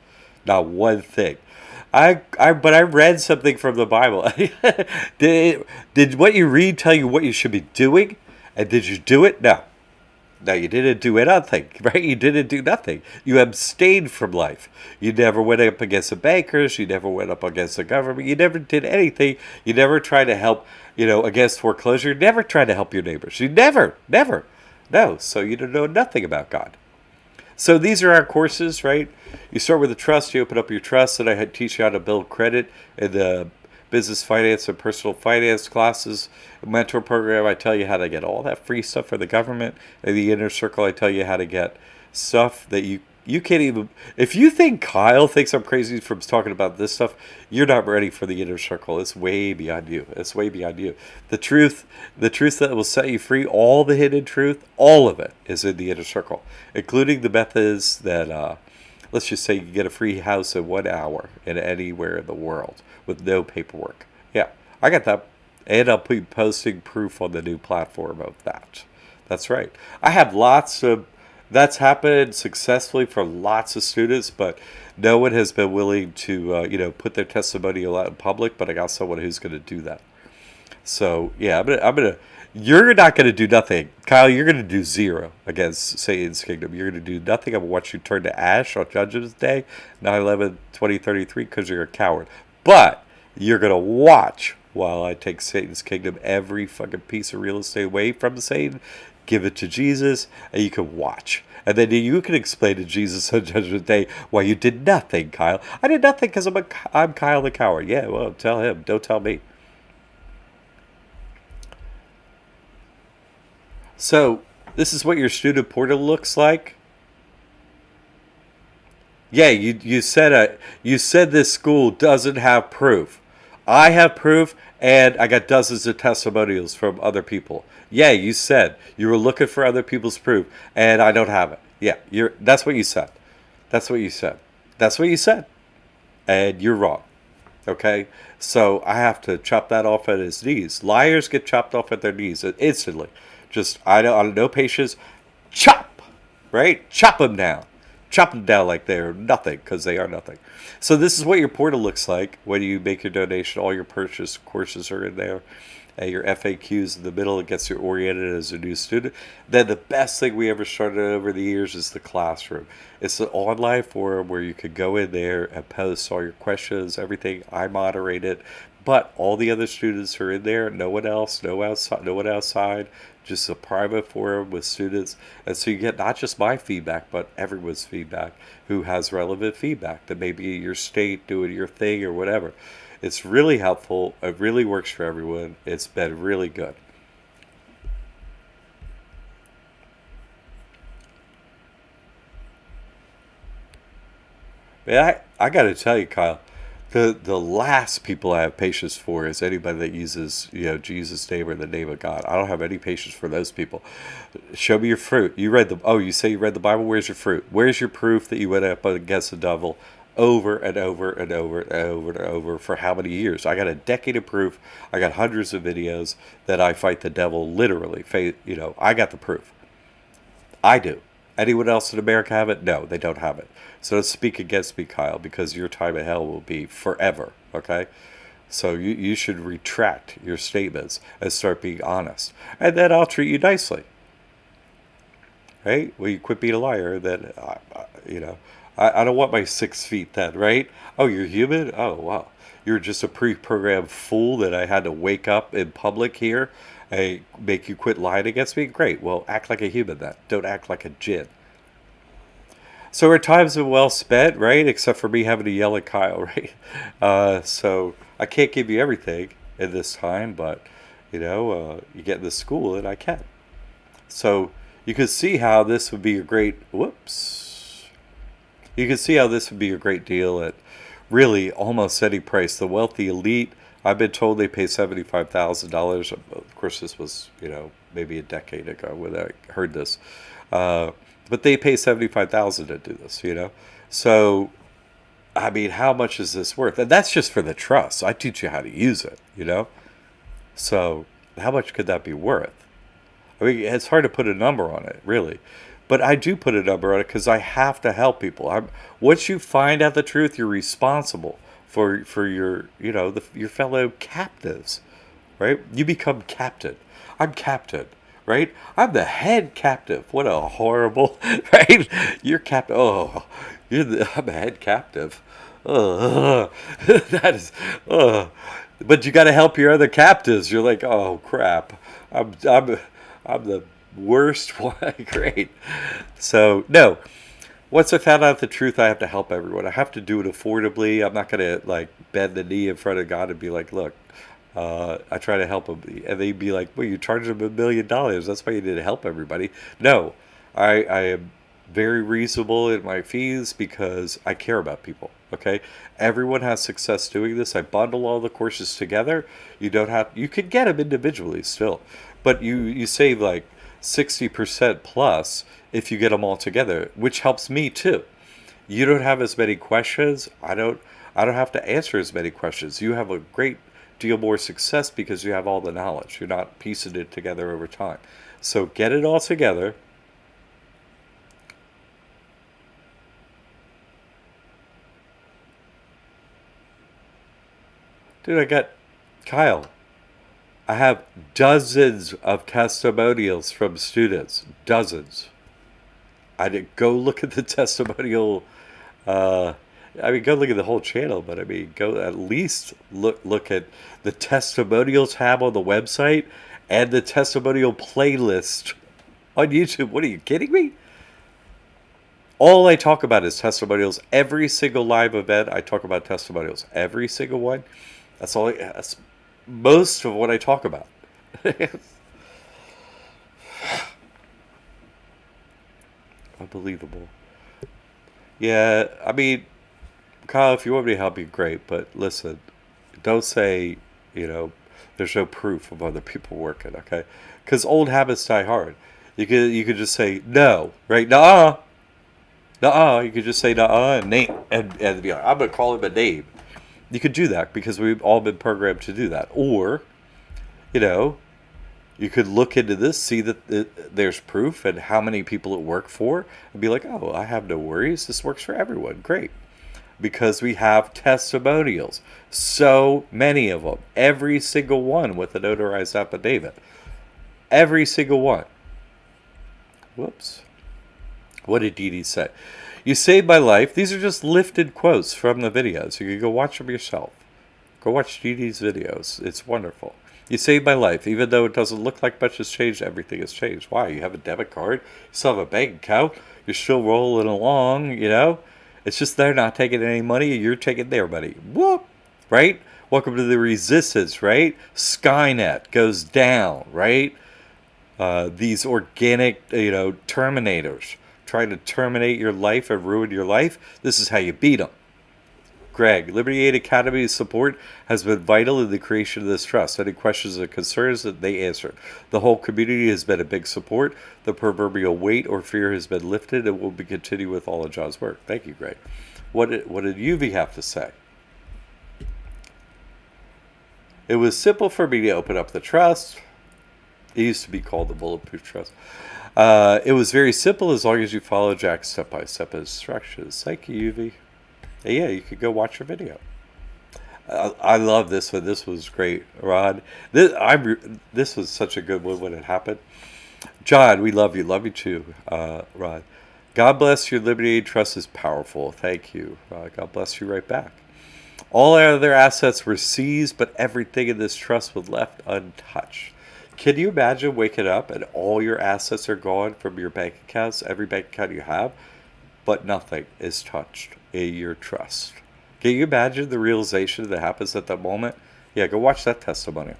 Not one thing. But I read something from the Bible. Did what you read tell you what you should be doing? And did you do it? No. Now, you didn't do nothing, right? You didn't do nothing. You abstained from life. You never went up against the bankers. You never went up against the government. You never did anything. You never tried to help, against foreclosure. You never tried to help your neighbors. You never. No. So you don't know nothing about God. So these are our courses, right? You start with the trust. You open up your trust, and I teach you how to build credit in the business finance and personal finance classes. Mentor program, I tell you how to get all that free stuff for the government. In the inner circle, I tell you how to get stuff that you can't even. If you think Kyle thinks I'm crazy from talking about this stuff, you're not ready for the inner circle. It's way beyond you. It's way beyond you. The truth that will set you free, all the hidden truth, all of it is in the inner circle, including the methods that, let's just say you can get a free house in 1 hour in anywhere in the world with no paperwork. Yeah, I got that. And I'll be posting proof on the new platform of that. That's right. I have lots of, that's happened successfully for lots of students, but no one has been willing to, put their testimonial out in public, but I got someone who's going to do that. So, yeah, you're not going to do nothing. Kyle, you're going to do zero against Satan's kingdom. You're going to do nothing. I'm going to watch you turn to ash on Judgment Day, 9/11/2033, because you're a coward. But you're going to watch while I take Satan's kingdom, every fucking piece of real estate away from Satan, give it to Jesus, and you can watch. And then you can explain to Jesus on Judgment Day why you did nothing, Kyle. I did nothing because I'm Kyle the coward. Yeah, well, tell him. Don't tell me. So, this is what your student portal looks like. Yeah, you said this school doesn't have proof. I have proof, and I got dozens of testimonials from other people. Yeah, you said you were looking for other people's proof, and I don't have it. Yeah, that's what you said. That's what you said. That's what you said. And you're wrong. Okay? So I have to chop that off at his knees. Liars get chopped off at their knees instantly. Just, I don't no patience. Chop! Right? Chop them down. Chop them down like they're nothing, because they are nothing. So this is what your portal looks like when you make your donation. All your purchase courses are in there. Your FAQs in the middle. It gets you oriented as a new student. Then the best thing we ever started over the years is the classroom. It's an online forum where you could go in there and post all your questions, everything. I moderate it. But all the other students are in there. No one else. No one outside. Just a private forum with students. And so you get not just my feedback, but everyone's feedback who has relevant feedback that may be your state doing your thing or whatever. It's really helpful. It really works for everyone. It's been really good. Man, I got to tell you, Kyle, the last people I have patience for is anybody that uses Jesus' name or the name of God. I don't have any patience for those people. Show me your fruit. You say you read the Bible. Where's your fruit? Where's your proof that you went up against the devil over and over and over and over and over for how many years? I got a decade of proof. I got hundreds of videos that I fight the devil literally. I got the proof. I do. Anyone else in America have it? No, they don't have it. So don't speak against me, Kyle, because your time in hell will be forever, okay? So you should retract your statements and start being honest. And then I'll treat you nicely. Right? Well, you quit being a liar, then, I don't want my 6 feet then, right? Oh, you're human? Oh, wow. You're just a pre-programmed fool that I had to wake up in public here and make you quit lying against me? Great. Well, act like a human then. Don't act like a jinn. So our time's been well spent, right? Except for me having to yell at Kyle, right? So I can't give you everything in this time, but, you get in the school and I can. So you can see how this would be a great, You can see how this would be a great deal at really almost any price. The wealthy elite, I've been told they pay $75,000. Of course, this was, maybe a decade ago when I heard this. But they pay $75,000 to do this, So, I mean, how much is this worth? And that's just for the trust. I teach you how to use it, So, how much could that be worth? I mean, it's hard to put a number on it, really. But I do put a number on it because I have to help people. Once you find out the truth, you're responsible for your, your fellow captives, right? You become captain. I'm captain, right? I'm the head captive. What a horrible, right? You're captive. Oh, I'm a head captive. Oh, that is, oh. But you got to help your other captives. You're like, oh crap, I'm the worst one. Great. So no, once I found out the truth, I have to help everyone. I have to do it affordably. I'm not gonna like bend the knee in front of God and be like, look, I try to help them, and they'd be like, well, you charge them $1 million. That's why you need to help everybody. No, I am very reasonable in my fees because I care about people. Okay, everyone has success doing this. I bundle all the courses together. You don't have. You could get them individually still, but you save like 60% plus if you get them all together, which helps me too. You don't have as many questions. I don't have to answer as many questions. You have a great deal more success because you have all the knowledge. You're not piecing it together over time. So get it all together. Dude, I got Kyle. I have dozens of testimonials from students. Dozens. I did go look at the testimonial. Uh, I mean, go look at the whole channel, but I mean, go at least look at the testimonial tab on the website and the testimonial playlist on YouTube. What are you kidding me? All I talk about is testimonials. Every single live event, I talk about testimonials. Every single one. That's most of what I talk about. Unbelievable. Yeah, I mean, Kyle, if you want me to help you, great. But listen, don't say, you know, there's no proof of other people working, okay? Because old habits die hard. You could just say no, right? Nuh-uh, nuh-uh. You could just say nuh-uh and name and be like, I'm gonna call him a name. You could do that because we've all been programmed to do that. Or, you know, you could look into this, see that there's proof and how many people it worked for, and be like, oh, I have no worries. This works for everyone. Great. Because we have testimonials. So many of them. Every single one with a notarized affidavit. Every single one. Whoops. What did Dee Dee say? You saved my life. These are just lifted quotes from the videos. You can go watch them yourself. Go watch Dee Dee's videos. It's wonderful. You saved my life. Even though it doesn't look like much has changed, everything has changed. Why? You have a debit card. You still have a bank account. You're still rolling along, you know? It's just they're not taking any money and you're taking their money. Whoop! Right? Welcome to the resistance, right? Skynet goes down, right? These organic, terminators trying to terminate your life and ruin your life. This is how you beat them. Greg, Liberty Aid Academy's support has been vital in the creation of this trust. Any questions or concerns that they answered. The whole community has been a big support. The proverbial weight or fear has been lifted and will be continued with all of John's work. Thank you, Greg. What did UV have to say? It was simple for me to open up the trust. It used to be called the Bulletproof Trust. It was very simple as long as you follow Jack's step-by-step instructions. Thank you, UV. Yeah, you could go watch your video. I love this one. This was great, Rod. This was such a good one when it happened. John, we love you. Love you too, Rod. God bless your Liberty Aid Trust is powerful. Thank you. God bless you right back. All our other assets were seized, but everything in this trust was left untouched. Can you imagine waking up and all your assets are gone from your bank accounts, every bank account you have, but nothing is touched in your trust? Can you imagine the realization that happens at that moment? Yeah, go watch that testimonial.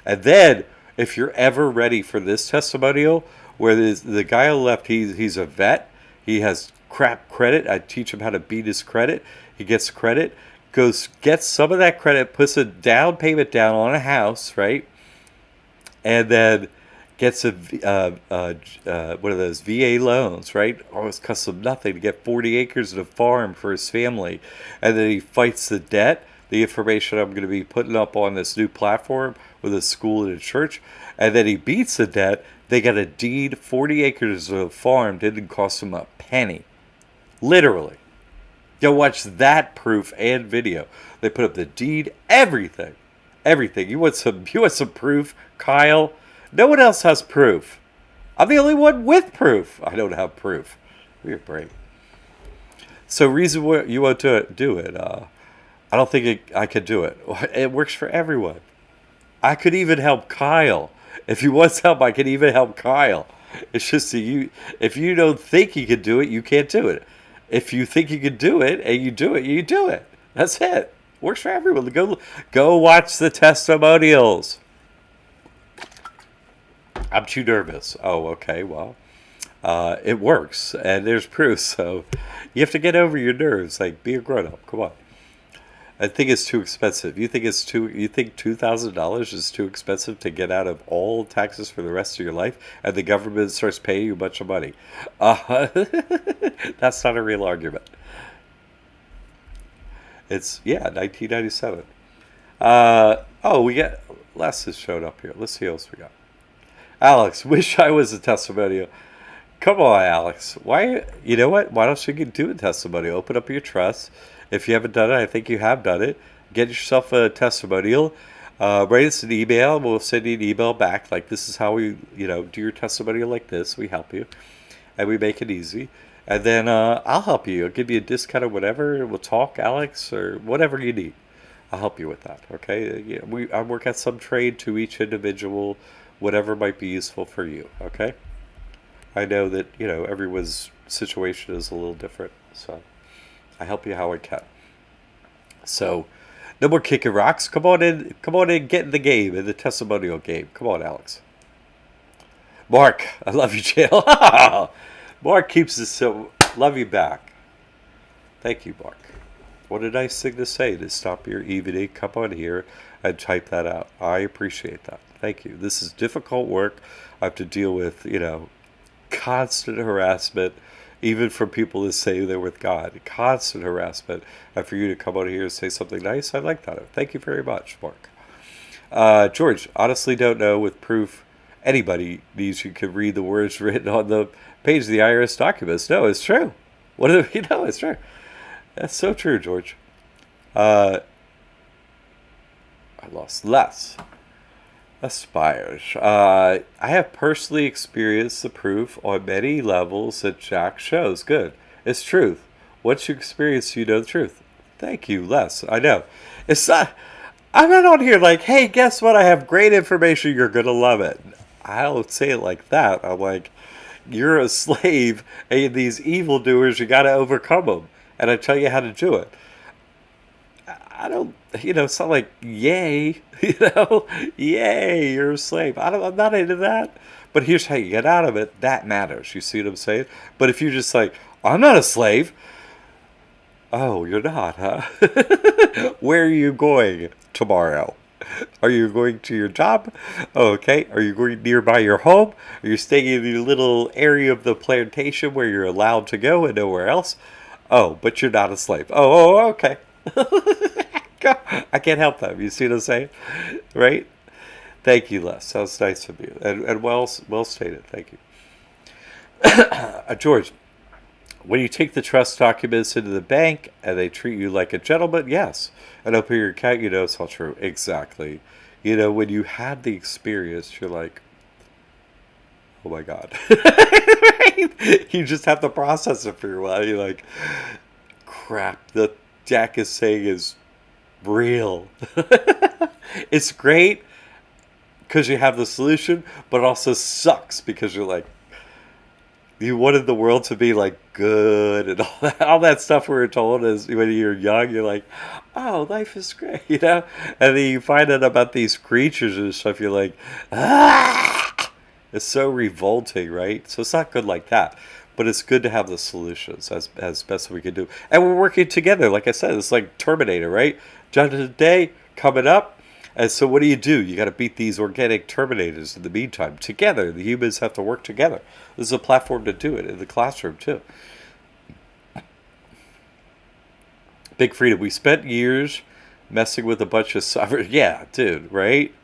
And then, if you're ever ready for this testimonial, where the guy on the left, he's a vet, he has crap credit. I teach him how to beat his credit. He gets credit, gets some of that credit, puts a down payment down on a house, right? And then gets one of those VA loans, right? Always costs him nothing to get 40 acres and a farm for his family. And then he fights the debt, the information I'm going to be putting up on this new platform with a school and a church. And then he beats the debt. They got a deed, 40 acres of a farm, didn't cost him a penny. Literally. Go watch that proof and video. They put up the deed, everything. Everything. You want some proof, Kyle? No one else has proof. I'm the only one with proof. I don't have proof. Give me a break. So reason why you won't do it. I don't think I could do it. It works for everyone. I could even help Kyle. If you want help, I can even help Kyle. It's just that if you don't think you can do it, you can't do it. If you think you can do it and you do it, you do it. That's it. Works for everyone. Go watch the testimonials. I'm too nervous. Oh, okay. Well, it works, and there's proof. So you have to get over your nerves. Like, be a grown up. Come on. I think it's too expensive. You think $2,000 is too expensive to get out of all taxes for the rest of your life, and the government starts paying you a bunch of money? That's not a real argument. It's 1997. We got Les has showed up here. Let's see what else we got. Alex, wish I was a testimonial. Come on, Alex. Why? You know what? Why don't you do a testimonial? Open up your trust. If you haven't done it, I think you have done it. Get yourself a testimonial. Write us an email. We'll send you an email back. Like, this is how we, do your testimonial like this. We help you. And we make it easy. And then I'll help you. I'll give you a discount or whatever. We'll talk, Alex, or whatever you need. I'll help you with that, okay? Yeah, I work at some trade to each individual, whatever might be useful for you, okay? I know that, everyone's situation is a little different, so I help you how I can. So, no more kicking rocks. Come on in, get in the game, in the testimonial game. Come on, Alex. Mark, I love you, Jail. Mark keeps us so, love you back. Thank you, Mark. What a nice thing to say, to stop your evening, come on here and type that out. I appreciate that. Thank you. This is difficult work. I have to deal with, constant harassment, even from people that say they're with God. Constant harassment. And for you to come on here and say something nice, I like that. Thank you very much, Mark. George, honestly don't know with proof anybody needs you can read the words written on the page of the IRS documents. No, it's true. It's true. That's so true, George. I lost less. Aspires. I have personally experienced the proof on many levels that Jack shows. Good. It's truth. Once you experience, you know the truth. Thank you, Les. I know. It's not. I'm not on here like, hey, guess what? I have great information. You're going to love it. I don't say it like that. I'm like, you're a slave, and these evildoers, you got to overcome them. And I tell you how to do it. I don't, it's not like, yay, yay, you're a slave. I'm not into that. But here's how you get out of it. That matters. You see what I'm saying? But if you're just like, I'm not a slave. Oh, you're not, huh? Where are you going tomorrow? Are you going to your job? Oh, okay. Are you going nearby your home? Are you staying in your little area of the plantation where you're allowed to go and nowhere else? Oh, but you're not a slave. Oh, okay. I can't help that. You see what I'm saying? Right? Thank you, Les. Sounds nice of you. And well stated. Thank you. George, when you take the trust documents into the bank and they treat you like a gentleman, yes. And open your account, it's all true. Exactly. When you had the experience, you're like, oh my God. Right? You just have to process it for a while. You're like, crap, the Jack is saying is real. It's great because you have the solution, but it also sucks because you're like, you wanted the world to be like good and all that stuff we were told is when you're young, you're like, oh, life is great, And then you find out about these creatures and stuff, you're like, ah! It's so revolting, right? So it's not good like that. But it's good to have the solutions as best we can do. And we're working together. Like I said, it's like Terminator, right? Judgment of the Day coming up. And so what do? You got to beat these organic Terminators in the meantime. Together. The humans have to work together. This is a platform to do it in the classroom, too. Big Freedom. We spent years messing with a bunch of sovereign. Yeah, dude, right?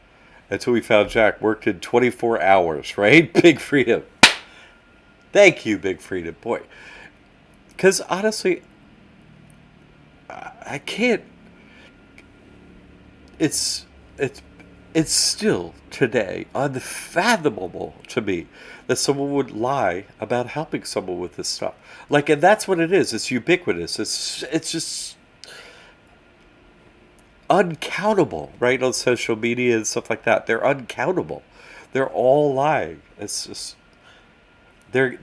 Until we found Jack worked in 24 hours, right? Big Freedom. Thank you, Big Freedom. Boy. Because honestly, I can't. It's it's still today unfathomable to me that someone would lie about helping someone with this stuff. Like, and that's what it is. It's ubiquitous. It's just uncountable, right? On social media and stuff like that. They're uncountable. They're all lying. It's just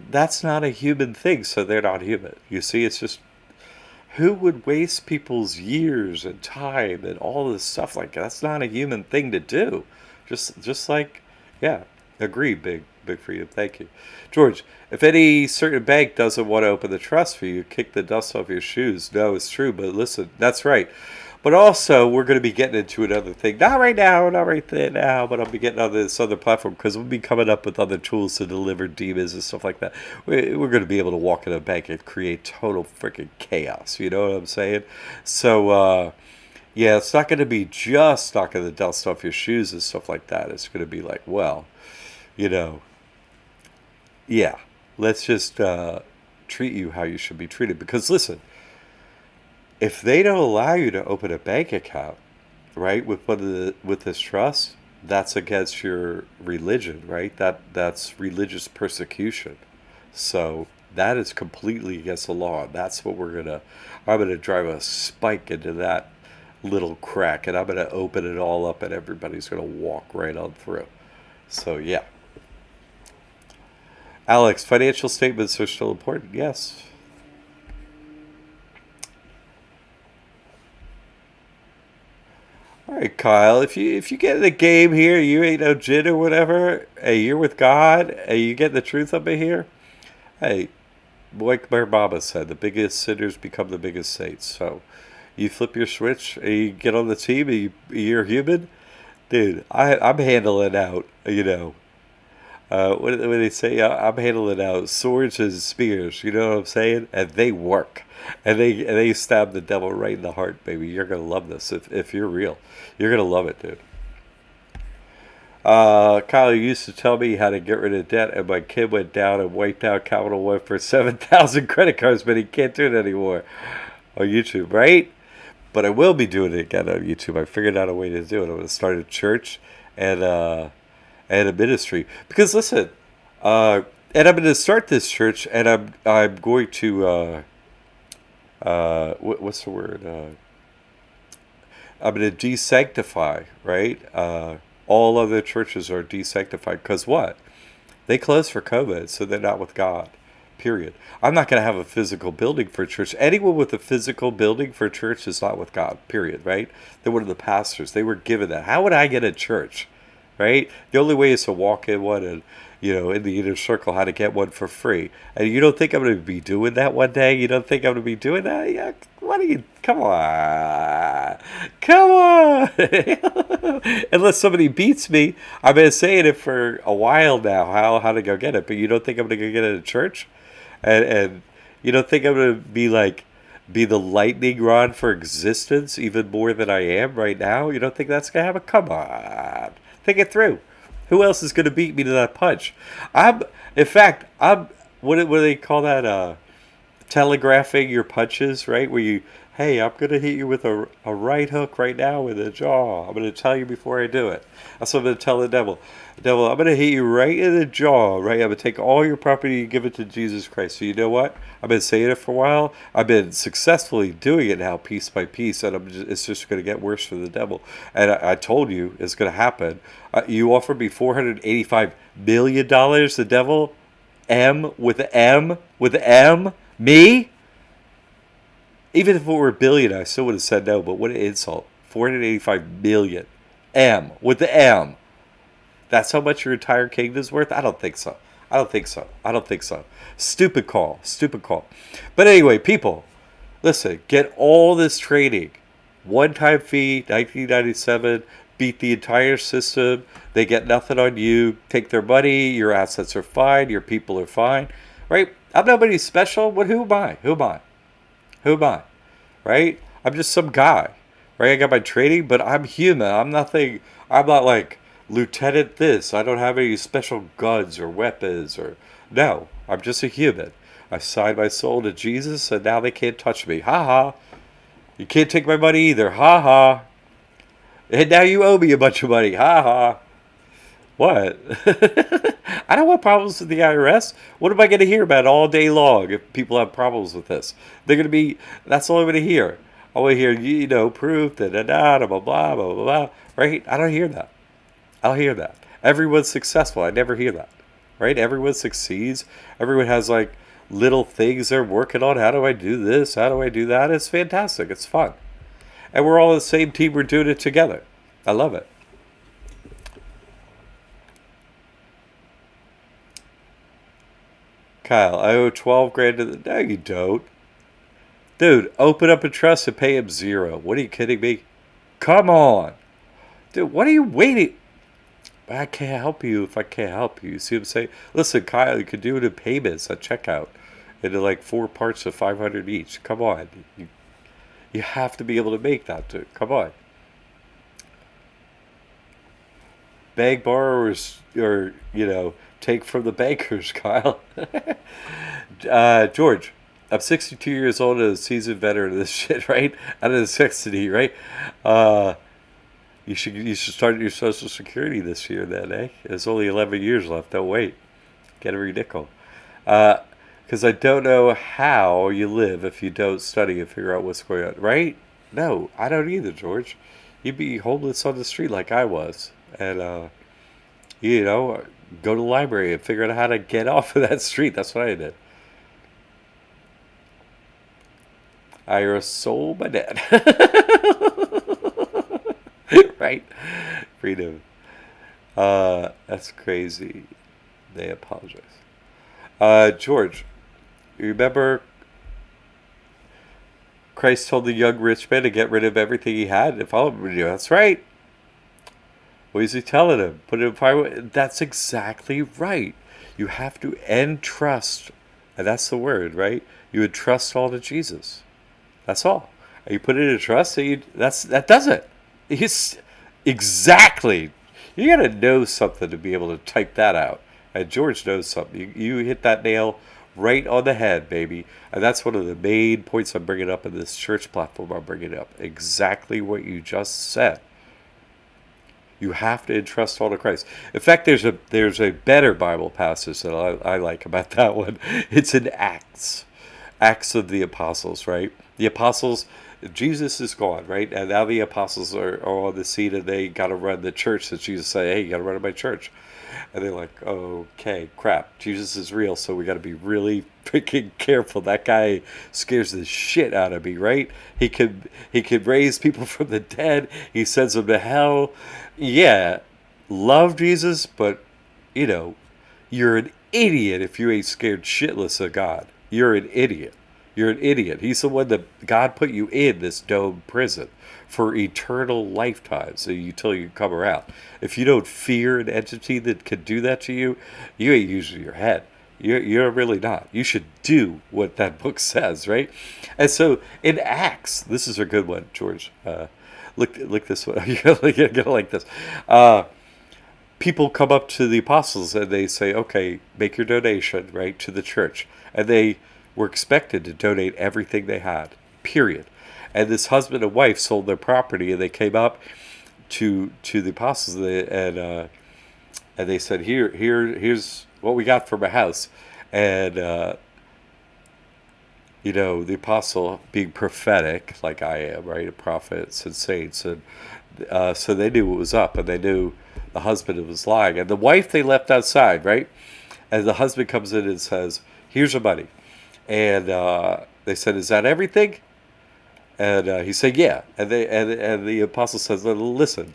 that's not a human thing, so they're not human. You see, it's just who would waste people's years and time and all this stuff like that? That's not a human thing to do. Just like, yeah, agree, big freedom. Thank you, George. If any certain bank doesn't want to open the trust for you, kick the dust off your shoes. No, it's true, but listen, that's right. But also, we're going to be getting into another thing. Not right now, not right there now, but I'll be getting on this other platform because we'll be coming up with other tools to deliver demons and stuff like that. We're going to be able to walk in a bank and create total freaking chaos. You know what I'm saying? So, yeah, it's not going to be just knocking the dust off your shoes and stuff like that. It's going to be like, well, you know, yeah, let's just treat you how you should be treated. Because listen, if they don't allow you to open a bank account, right, with this trust, that's against your religion, right? That's religious persecution. So that is completely against the law. That's what I'm gonna drive a spike into that little crack, and I'm gonna open it all up, and everybody's gonna walk right on through. So yeah, Alex, financial statements are still important. Yes. All right, Kyle. If you get in the game here, you ain't no jinn or whatever. Hey, you're with God. Hey, you get the truth up in here. Hey, like my mama said, the biggest sinners become the biggest saints. So, you flip your switch and you get on the team. And you're human, dude. I'm handling out. What they say, I'm handling out swords and spears. You know what I'm saying? And they work, and they stab the devil right in the heart, baby. You're gonna love this if you're real. You're gonna love it, dude. Kyle used to tell me how to get rid of debt, and my kid went down and wiped out Capital One for 7,000 credit cards, but he can't do it anymore on YouTube, right? But I will be doing it again on YouTube. I figured out a way to do it. I'm gonna start a church and a ministry because listen, and I'm going to start this church, and I'm going to what's the word? I'm going to desanctify, right? All other churches are desanctified because what? They closed for COVID, so they're not with God. Period. I'm not going to have a physical building for a church. Anyone with a physical building for a church is not with God. Period. Right? They're one of the pastors. They were given that. How would I get a church? Right? The only way is to walk in one and, in the inner circle, how to get one for free. And you don't think I'm going to be doing that one day? You don't think I'm going to be doing that? Yeah, what are you? Come on. Come on. Unless somebody beats me. I've been saying it for a while now, how to go get it. But you don't think I'm going to go get it at church? And you don't think I'm going to be the lightning rod for existence even more than I am right now? You don't think that's going to happen? Come on. Think it through. Who else is going to beat me to that punch? In fact, what do they call that? Telegraphing your punches, right? Hey, I'm going to hit you with a right hook right now in the jaw. I'm going to tell you before I do it. That's what I'm going to tell the devil. Devil, I'm going to hit you right in the jaw, right? I'm going to take all your property and give it to Jesus Christ. So you know what? I've been saying it for a while. I've been successfully doing it now, piece by piece, and it's just going to get worse for the devil. And I told you it's going to happen. You offered me $485 million, the devil? M with the M? With the M? Me? Even if it were a billion, I still would have said no, but what an insult. 485 million. M. With the M. That's how much your entire kingdom's worth? I don't think so. I don't think so. I don't think so. Stupid call. Stupid call. But anyway, people, listen, get all this training. One-time fee, 1997, beat the entire system. They get nothing on you. Take their money. Your assets are fine. Your people are fine. Right? I'm nobody special. Who am I? Who am I? Who am I? Right? I'm just some guy. Right? I got my training, but I'm human. I'm nothing. I'm not like Lieutenant this. I don't have any special guns or weapons or. No. I'm just a human. I signed my soul to Jesus, and now they can't touch me. Ha ha. You can't take my money either. Ha ha. And now you owe me a bunch of money. Ha ha. What? I don't want problems with the IRS. What am I going to hear about all day long if people have problems with this? They're going to be, that's all I'm going to hear. I want to hear, proof, da da da, blah, blah, blah, blah, blah, right? I don't hear that. I don't hear that. Everyone's successful. I never hear that, right? Everyone succeeds. Everyone has like little things they're working on. How do I do this? How do I do that? It's fantastic. It's fun. And we're all on the same team. We're doing it together. I love it. Kyle, I owe 12 grand to the... No, you don't. Dude, open up a trust and pay him zero. What are you kidding me? Come on. Dude, what are you waiting? I can't help you if I can't help you. You see what I'm saying? Listen, Kyle, you could do it in payments at checkout. Into like 4 parts of 500 each. Come on. You have to be able to make that, dude. Come on. Bank borrowers, or, take from the bankers, Kyle. George, I'm 62 years old and a seasoned veteran of this shit, right? Out of necessity, right? You should start your Social Security this year then, eh? There's only 11 years left. Don't wait. Get every nickel. Because I don't know how you live if you don't study and figure out what's going on, right? No, I don't either, George. You'd be homeless on the street like I was. And, go to the library and figure out how to get off of that street. That's what I did. I sold my dad. Right? Freedom. That's crazy. They apologize. George, you remember Christ told the young rich man to get rid of everything he had and follow him? That's right. What is he telling him? Put it in fire. That's exactly right. You have to end trust. And that's the word, right? You would trust all to Jesus. That's all. And you put it in trust, that does it. It's exactly. You got to know something to be able to type that out. And George knows something. You hit that nail right on the head, baby. And that's one of the main points I'm bringing up in this church platform I'm bringing up. Exactly what you just said. You have to entrust all to Christ. In fact, there's a better Bible passage that I like about that one. It's in Acts. Acts of the Apostles, right? The Apostles, Jesus is gone, right? And now the Apostles are on the scene and they got to run the church. So Jesus said, hey, you got to run my church. And they're like, okay, crap. Jesus is real, so we got to be really freaking careful. That guy scares the shit out of me, right? He could raise people from the dead. He sends them to hell. Yeah, love Jesus, but, you're an idiot if you ain't scared shitless of God. You're an idiot. You're an idiot. He's the one that God put you in this dome prison for eternal lifetimes until you come around. If you don't fear an entity that could do that to you, you ain't using your head. You're really not. You should do what that book says, right? And so in Acts, this is a good one, George. Look this one. You're gonna like this. People come up to the apostles and they say, okay, make your donation, right, to the church. And they were expected to donate everything they had, period. And this husband and wife sold their property, and they came up to the apostles, and they said, here's what we got from a house. And the apostle, being prophetic like I am, right, prophets and saints, and so they knew what was up, and they knew the husband was lying, and the wife they left outside, right. And the husband comes in and says, here's your money. And they said, is that everything? And he said, yeah. And the apostle says, listen.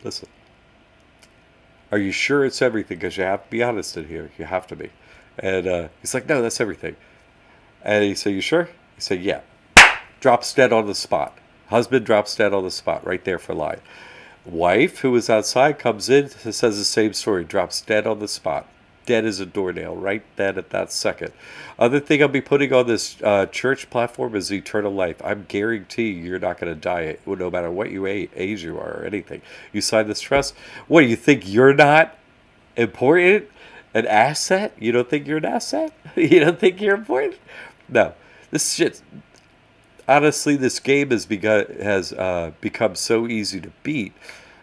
Are you sure it's everything? Because you have to be honest in here. You have to be. And he's like, no, that's everything. And he said, you sure? He said, yeah. Drops dead on the spot. Husband drops dead on the spot right there for lying. Wife, who was outside, comes in, says the same story, drops dead on the spot. Dead as a doornail, right then at that second. Other thing I'll be putting on this church platform is eternal life. I'm guaranteeing you're not going to die no matter what age you are or anything. You sign this trust. What, do you think you're not important? An asset? You don't think you're an asset? You don't think you're important? No. This shit, honestly, this game has become so easy to beat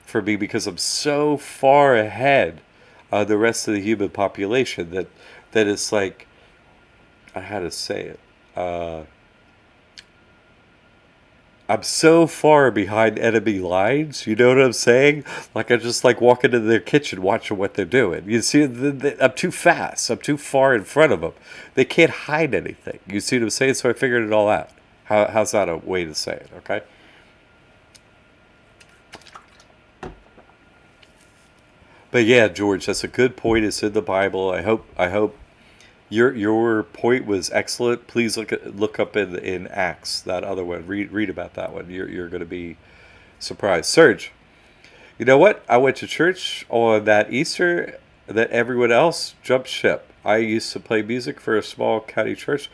for me because I'm so far ahead of the rest of the human population that it's like, I had to say it. I'm so far behind enemy lines. You know what I'm saying? Like I just like walking into their kitchen, watching what they're doing. You see, I'm too fast. I'm too far in front of them. They can't hide anything. You see what I'm saying? So I figured it all out. How's that a way to say it? Okay. But yeah, George, that's a good point. It's in the Bible. I hope your point was excellent. Please look up in Acts, that other one. Read about that one. You're going to be surprised. Serge, you know what? I went to church on that Easter that everyone else jumped ship. I used to play music for a small county church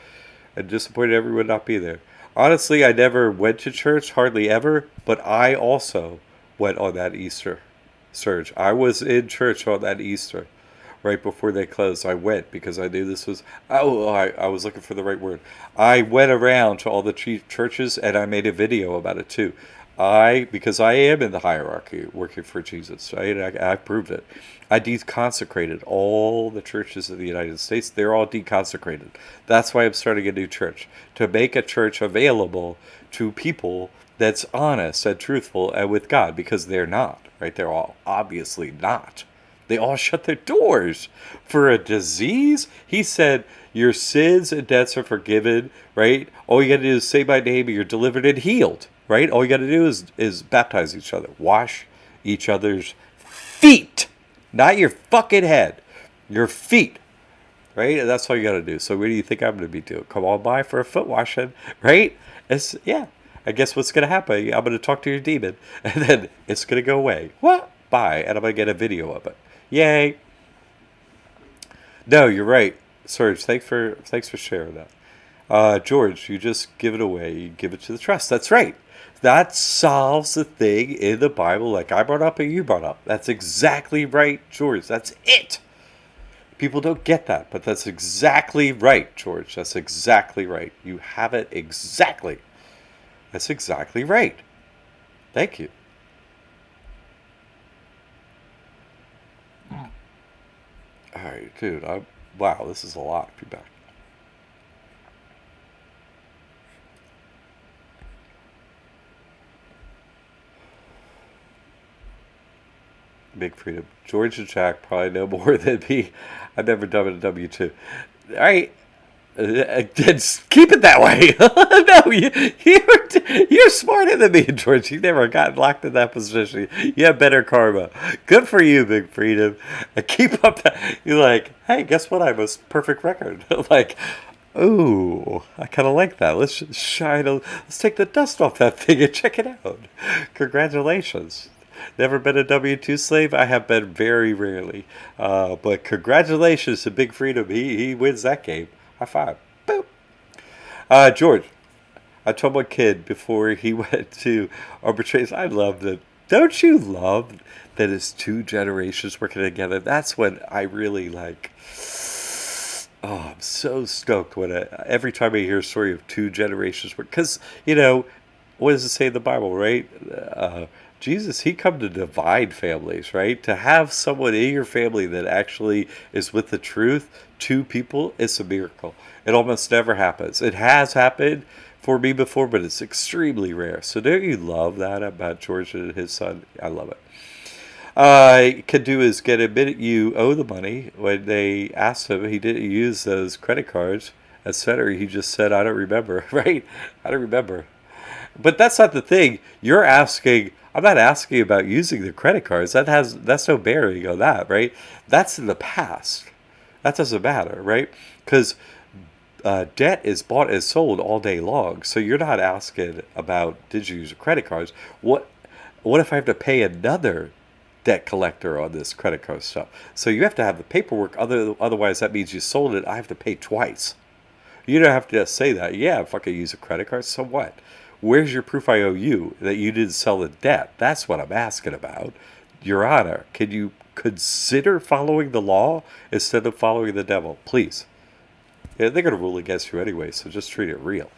and disappointed everyone not be there. Honestly, I never went to church, hardly ever, but I also went on that Easter, Serge. I was in church on that Easter right before they closed. I went because I knew this was, I was looking for the right word. I went around to all the churches and I made a video about it too. Because I am in the hierarchy working for Jesus, right? I proved it. I deconsecrated all the churches in the United States. They're all deconsecrated. That's why I'm starting a new church, to make a church available to people that's honest and truthful and with God, because they're not, right? They're all obviously not. They all shut their doors for a disease. He said, your sins and debts are forgiven, right? All you got to do is say my name and you're delivered and healed, right? All you got to do is baptize each other. Wash each other's feet. Not your fucking head. Your feet, right? And that's all you got to do. So what do you think I'm going to be doing? Come on by for a foot washing, right? Yeah. I guess what's going to happen, I'm going to talk to your demon, and then it's going to go away. What? Bye. And I'm going to get a video of it. Yay. No, you're right. Serge, thanks for sharing that. George, you just give it away. You give it to the trust. That's right. That solves the thing in the Bible like I brought up and you brought up. That's exactly right, George. That's it. People don't get that, but that's exactly right, George. That's exactly right. You have it exactly. That's exactly right. Thank you. All right, dude. Wow, this is a lot of feedback. Big freedom. George and Jack probably know more than me. I've never done a W-2. All right. Just keep it that way. No, you're smarter than me, George. You never got locked in that position. You have better karma. Good for you, Big Freedom. And keep up that. You're like, hey, guess what? I have a perfect record. Like, ooh, I kind of like that. Let's let's take the dust off that thing and check it out. Congratulations. Never been a W-2 slave? I have been very rarely. But congratulations to Big Freedom. He wins that game. High five. Boop. George, I told my kid before he went to arbitration, I love that. Don't you love that it's two generations working together? That's when I really like, oh, I'm so stoked when every time I hear a story of two generations work. Because, what does it say in the Bible, right? Jesus, he come to divide families, right? To have someone in your family that actually is with the truth, two people, it's a miracle. It almost never happens. It has happened for me before, but it's extremely rare. So don't you love that about George and his son? I love it. Could do is get admitted you owe the money. When they asked him, he didn't use those credit cards, etc. He just said, I don't remember, right? I don't remember. But that's not the thing. You're asking, I'm not asking about using the credit cards. That's no bearing on that, right? That's in the past. That doesn't matter, right? Because debt is bought and sold all day long. So you're not asking about, did you use your credit cards? What if I have to pay another debt collector on this credit card stuff? So you have to have the paperwork. Otherwise, that means you sold it. I have to pay twice. You don't have to just say that. Yeah, if I could use a credit card, so what? Where's your proof I owe you that you didn't sell the debt? That's what I'm asking about. Your Honor, can you consider following the law instead of following the devil? Please. Yeah, they're going to rule against you anyway, so just treat it real.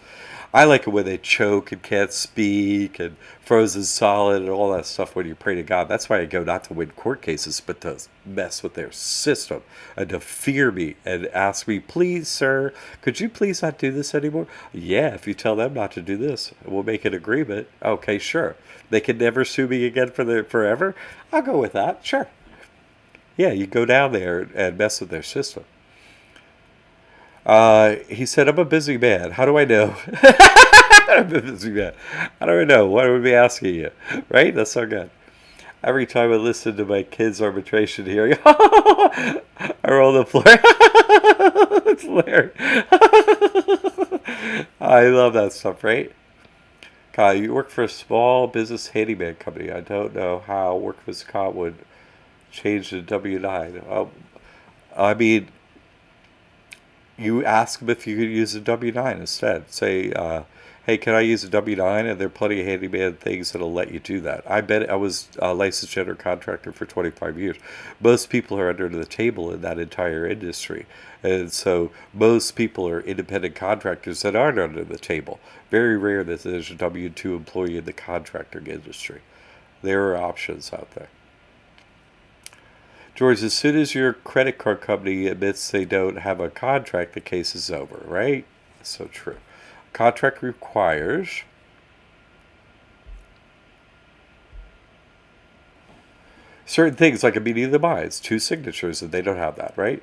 I like it when they choke and can't speak and frozen solid and all that stuff when you pray to God. That's why I go not to win court cases, but to mess with their system and to fear me and ask me, please, sir, could you please not do this anymore? Yeah, if you tell them not to do this, we'll make an agreement. Okay, sure. They can never sue me again forever. I'll go with that. Sure. Yeah, you go down there and mess with their system. He said, I'm a busy man. How do I know? I'm a busy man. How do I know? What would be asking you? Right? That's so good. Every time I listen to my kids' arbitration hearing, I roll the floor. It's hilarious. I love that stuff, right? Kyle, you work for a small business handyman company. I don't know how workman's comp would change the W-9. I mean, you ask them if you could use a W-9 instead. Say, hey, can I use a W-9? And there are plenty of handyman things that'll let you do that. I bet I was a licensed general contractor for 25 years. Most people are under the table in that entire industry. And so most people are independent contractors that aren't under the table. Very rare that there's a W-2 employee in the contracting industry. There are options out there. George, as soon as your credit card company admits they don't have a contract, the case is over, right? So true. Contract requires certain things like a meeting of the minds, 2 signatures, and they don't have that, right?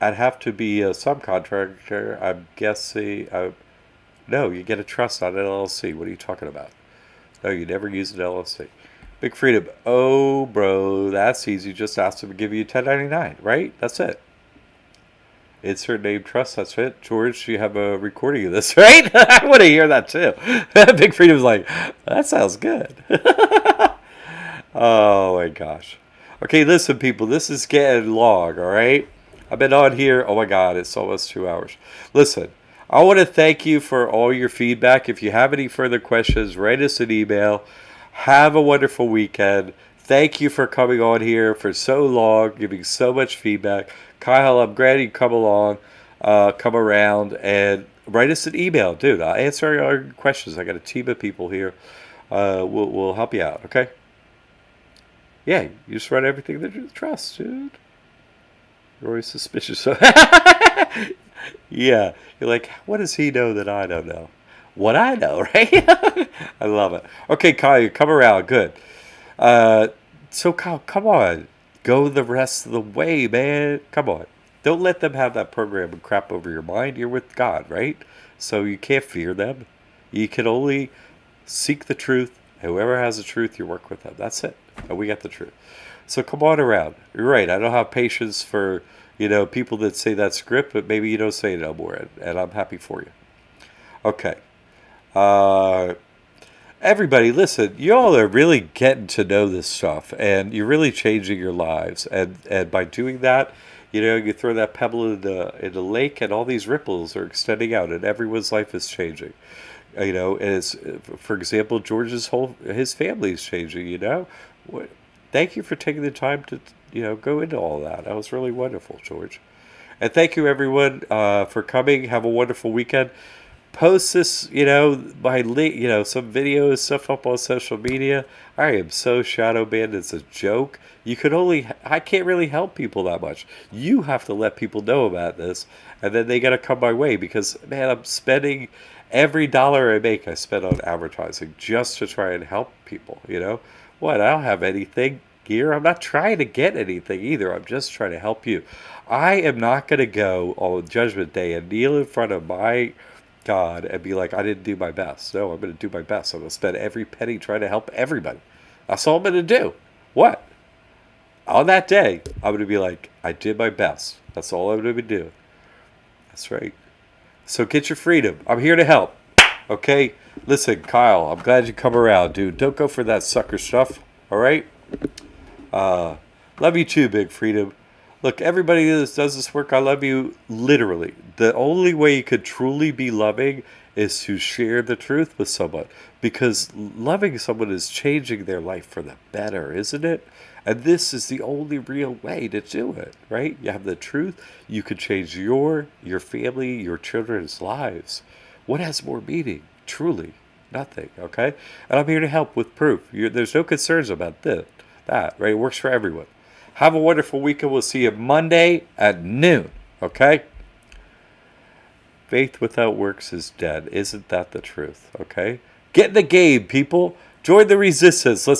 I'd have to be a subcontractor. I'm guessing. No, you get a trust on an LLC. What are you talking about? No, you never use an LLC. Big Freedom. Oh, bro, that's easy. Just ask them to give you 1099, right? That's it. Insert name trust. That's it. George, you have a recording of this, right? I want to hear that too. Big Freedom's like, that sounds good. Oh my gosh. Okay, listen, people. This is getting long. All right. I've been on here. Oh my God, it's almost 2 hours. Listen, I want to thank you for all your feedback. If you have any further questions, write us an email. Have a wonderful weekend. Thank you for coming on here for so long, giving so much feedback. Kyle, I'm glad you come around, and write us an email. Dude, I'll answer all your questions. I got a team of people here. We'll help you out, okay? Yeah, you just run everything that you trust, dude. You're always suspicious. Yeah, you're like, what does he know that I don't know? What I know, right? I love it. Okay, Kyle, you come around. Good. So, Kyle, come on. Go the rest of the way, man. Come on. Don't let them have that program and crap over your mind. You're with God, right? So you can't fear them. You can only seek the truth. Whoever has the truth, you work with them. That's it. And we got the truth. So come on around. You're right. I don't have patience for, people that say that script, but maybe you don't say it no more. And I'm happy for you. Okay. Everybody, listen, y'all are really getting to know this stuff, and you're really changing your lives. And by doing that, you throw that pebble in the lake, and all these ripples are extending out, and everyone's life is changing. As for example, his family is changing. Thank you for taking the time to go into all that. That was really wonderful, George. And thank you, everyone, for coming. Have a wonderful weekend. Post this, some videos, stuff up on social media. I am so shadow banned. It's a joke. I can't really help people that much. You have to let people know about this, and then they got to come my way because, man, I'm spending every dollar I make, I spend on advertising just to try and help people, What? I don't have anything here. I'm not trying to get anything either. I'm just trying to help you. I am not going to go on Judgment Day and kneel in front of my God and be like, I didn't do my best. No, I'm going to do my best. I'm going to spend every penny trying to help everybody. That's all I'm going to do. What? On that day, I'm going to be like, I did my best. That's all I'm going to do. That's right. So get your freedom. I'm here to help. Okay? Listen, Kyle, I'm glad you come around, dude. Don't go for that sucker stuff. All right? Love you too, Big Freedom. Look, everybody that does this work, I love you literally. The only way you could truly be loving is to share the truth with someone. Because loving someone is changing their life for the better, isn't it? And this is the only real way to do it, right? You have the truth. You can change your family, your children's lives. What has more meaning? Truly nothing, okay? And I'm here to help with proof. There's no concerns about that, right? It works for everyone. Have a wonderful weekend. We'll see you Monday at noon, okay? Faith without works is dead. Isn't that the truth, okay? Get in the game, people. Join the resistance. Let's